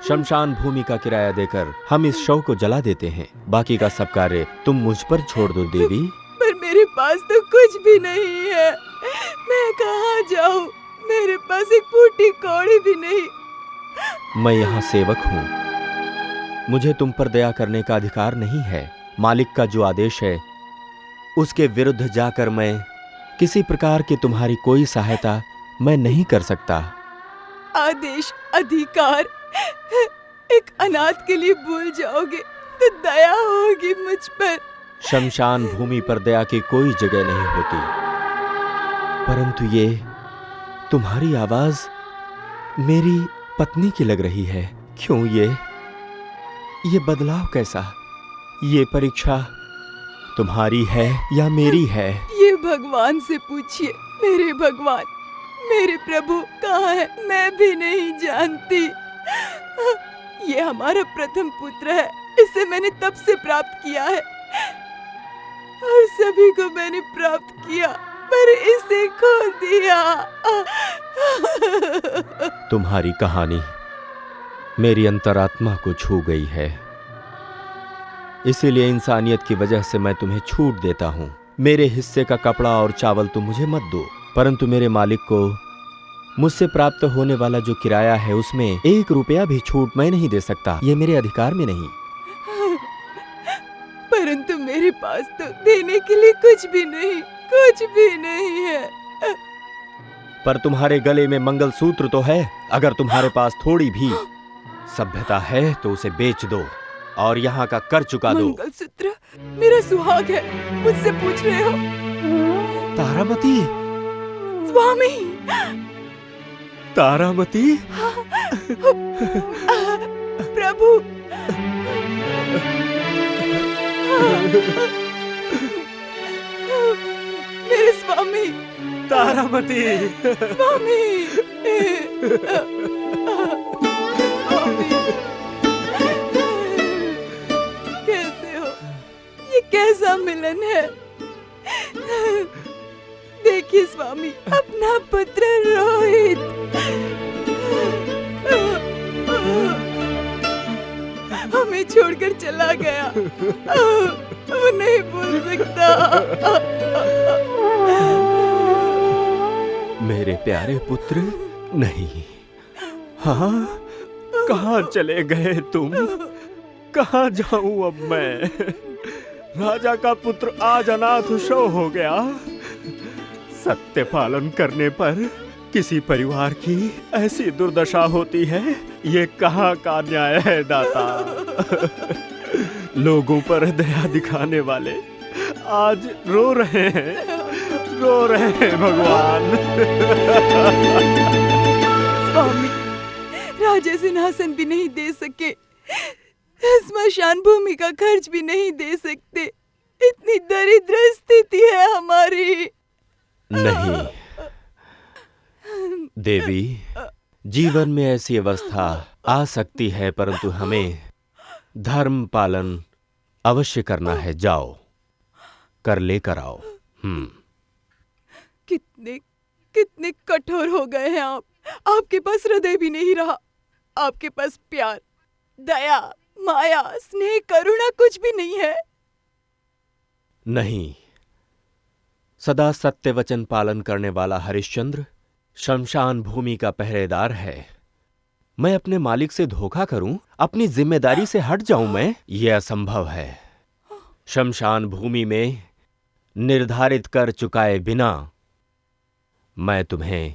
शमशान भूमि का किराया देकर हम इस शव को जला देते हैं। बाकी का सब कार्य तुम मुझ पर छोड़ दो देवी। पर मेरे पास तो कुछ भी नहीं है। मैं कहाँ जाऊँ? मेरे पास एक फूटी कौड़ी भी नहीं। मैं यहाँ सेवक हूँ, मुझे तुम पर दया करने का अधिकार नहीं है। मालिक का जो आदेश है उसके विरुद्ध जाकर मैं किसी प्रकार की तुम्हारी कोई सहायता मैं नहीं कर सकता। आदेश, अधिकार एक अनाथ के लिए भूल जाओगे तो दया होगी मुझ पर। शमशान भूमि पर दया की कोई जगह नहीं होती, परंतु ये तुम्हारी आवाज मेरी पत्नी की लग रही है। क्यों ये बदलाव कैसा? ये परीक्षा तुम्हारी है या मेरी है? ये भगवान से पूछिए। मेरे भगवान, मेरे प्रभु कहाँ है मैं भी नहीं जानती। ये हमारा प्रथम पुत्र है, इसे मैंने तब से प्राप्त किया है और सभी को मैंने प्राप्त किया, पर इसे खो दिया। तुम्हारी कहानी मेरी अंतरात्मा को छू गई है, इसीलिए इंसानियत की वजह से मैं तुम्हें छूट देता हूँ। मेरे हिस्से का कपड़ा और चावल तुम मुझे मत दो, परंतु मेरे मालिक को मुझसे प्राप्त होने वाला जो किराया है उसमें 1 रुपया भी छूट मैं नहीं दे सकता। ये मेरे अधिकार में नहीं। परंतु मेरे पास तो देने के लिए कुछ भी नहीं है। पर तुम्हारे गले में मंगलसूत्र तो है। अगर तुम्हारे पास थोड़ी भी सभ्यता है तो उसे बेच दो और यहाँ का कर चुका दो। मंगलसूत्र मेरा सुहाग है, मुझसे पूछ रहे हो? तारामती, स्वामी तारामती, प्रभु, मेरे स्वामी, तारामती, स्वामी, कैसे हो? ये कैसा मिलन है? देखिए स्वामी, अपना पुत्र रोहित हमें छोड़कर चला गया। वो नहीं भूल सकता। मेरे प्यारे पुत्र, नहीं। हाँ, कहाँ चले गए तुम? कहाँ जाऊं अब मैं? राजा का पुत्र आज अनाथ शव हो गया। सत्य पालन करने पर किसी परिवार की ऐसी दुर्दशा होती है, ये कहाँ का न्याय है दाता? लोगों पर दया दिखाने वाले आज रो रहे हैं भगवान। स्वामी, राजा सिंहासन भी नहीं दे सके, स्मशान भूमि का खर्च भी नहीं दे सकते। इतनी दरिद्र स्थिति है हमारी। नहीं देवी, जीवन में ऐसी अवस्था आ सकती है, परंतु हमें धर्म पालन अवश्य करना है। जाओ, कर लेकर आओ। कितने कठोर हो गए हैं आप। आपके पास हृदय भी नहीं रहा। आपके पास प्यार, दया, माया, स्नेह, करुणा कुछ भी नहीं है। नहीं, सदा सत्य वचन पालन करने वाला हरिश्चंद्र शमशान भूमि का पहरेदार है। मैं अपने मालिक से धोखा करूं, अपनी जिम्मेदारी से हट जाऊं मैं? यह असंभव है। शमशान भूमि में निर्धारित कर चुकाए बिना मैं तुम्हें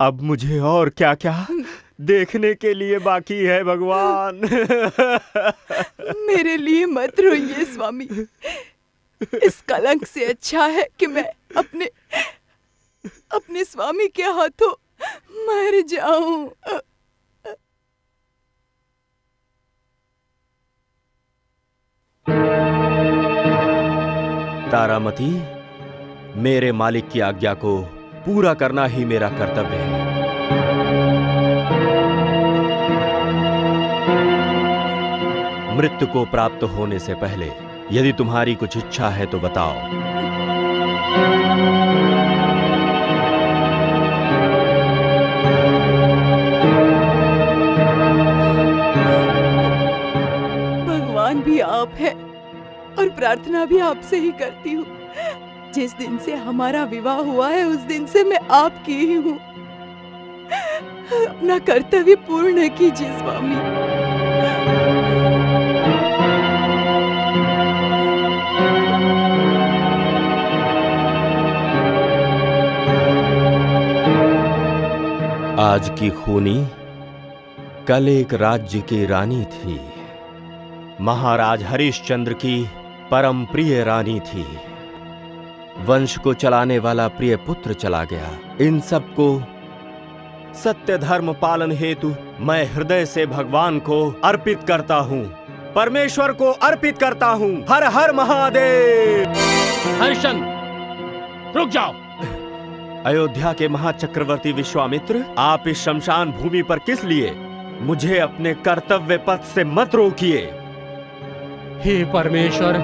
अब मुझे और क्या क्या देखने के लिए बाकी है भगवान। मेरे लिए मत रोइए स्वामी। इस कलंक से अच्छा है कि मैं अपने स्वामी के हाथों मर जाऊं। तारामती, मेरे मालिक की आज्ञा को पूरा करना ही मेरा कर्तव्य है। मृत्यु को प्राप्त होने से पहले यदि तुम्हारी कुछ इच्छा है तो बताओ। भगवान भी आप है और प्रार्थना भी आपसे ही करती हूँ। जिस दिन से हमारा विवाह हुआ है उस दिन से मैं आपकी ही हूँ। अपना कर्तव्य पूर्ण कीजिए स्वामी। आज की खूनी कल एक राज्य की रानी थी। महाराज हरिश्चंद्र की परम प्रिय रानी थी। वंश को चलाने वाला प्रिय पुत्र चला गया। इन सबको सत्य धर्म पालन हेतु मैं हृदय से भगवान को अर्पित करता हूँ, परमेश्वर को अर्पित करता हूँ। हर हर महादेव। हरिश्चंद्र, रुक जाओ। अयोध्या के महाचक्रवर्ती विश्वामित्र, आप इस शमशान भूमि पर किस लिए? मुझे अपने कर्तव्य पथ से मत रोकिए। हे परमेश्वर,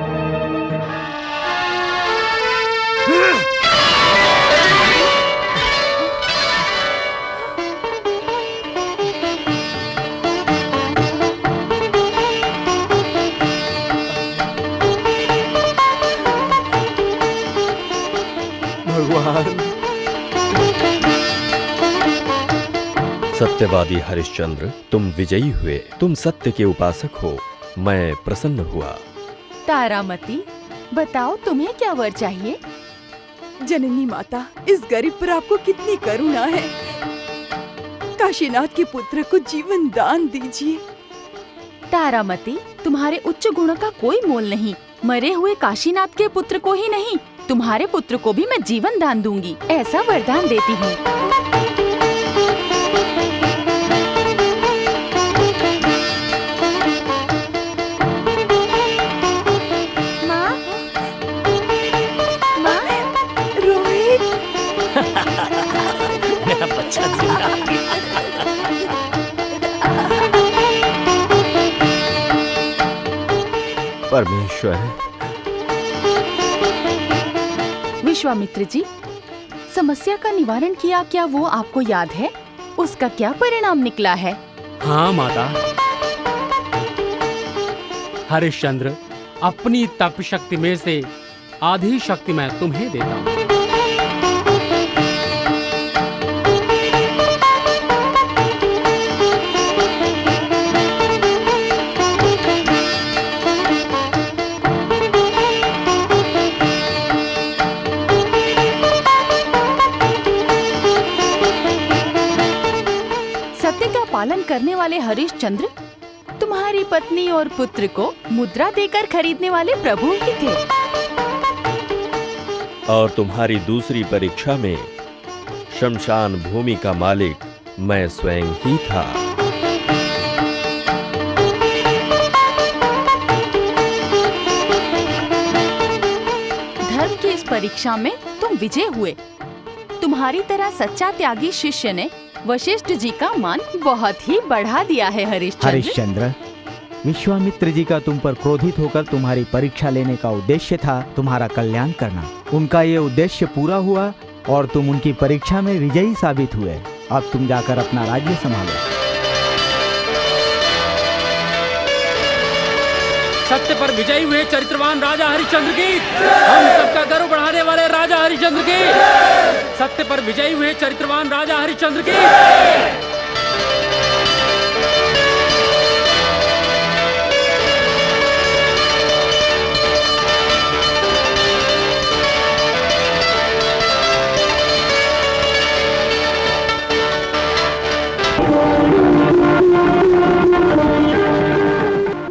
भगवान। सत्यवादी हरिश्चंद्र, तुम विजयी हुए। तुम सत्य के उपासक हो। मैं प्रसन्न हुआ। तारामती, बताओ तुम्हें क्या वर चाहिए? जननी माता, इस गरीब पर आपको कितनी करुणा है। काशीनाथ के पुत्र को जीवन दान दीजिए। तारामती, तुम्हारे उच्च गुण का कोई मोल नहीं। मरे हुए काशीनाथ के पुत्र को ही नहीं, तुम्हारे पुत्र को भी मैं जीवन दान दूंगी, ऐसा वरदान देती हूँ। मेरा बच्चा जिंदा। परमेश्वर। विश्वामित्र जी, समस्या का निवारण किया क्या वो आपको याद है? उसका क्या परिणाम निकला है? हाँ माता। हरिश्चंद्र, अपनी तप शक्ति में से आधी शक्ति मैं तुम्हें देता हूँ। पालन करने वाले हरिश्चंद्र तुम्हारी पत्नी और पुत्र को मुद्रा देकर खरीदने वाले प्रभु ही थे। और तुम्हारी दूसरी परीक्षा में शमशान भूमि का मालिक मैं स्वयं ही था। धर्म की इस परीक्षा में तुम विजय हुए। तुम्हारी तरह सच्चा त्यागी शिष्य ने वशिष्ठ जी का मान बहुत ही बढ़ा दिया है। हरिश्चंद्र, विश्वामित्र जी का तुम पर क्रोधित होकर तुम्हारी परीक्षा लेने का उद्देश्य था तुम्हारा कल्याण करना। उनका ये उद्देश्य पूरा हुआ और तुम उनकी परीक्षा में विजयी साबित हुए। अब तुम जाकर अपना राज्य संभालो। सत्य पर विजयी हुए चरित्रवान राजा हरिश्चंद्र की, हम सबका गर्व बढ़ाने वाले राजा हरिश्चंद्र की, सत्य पर विजयी हुए चरित्रवान राजा हरिश्चंद्र की।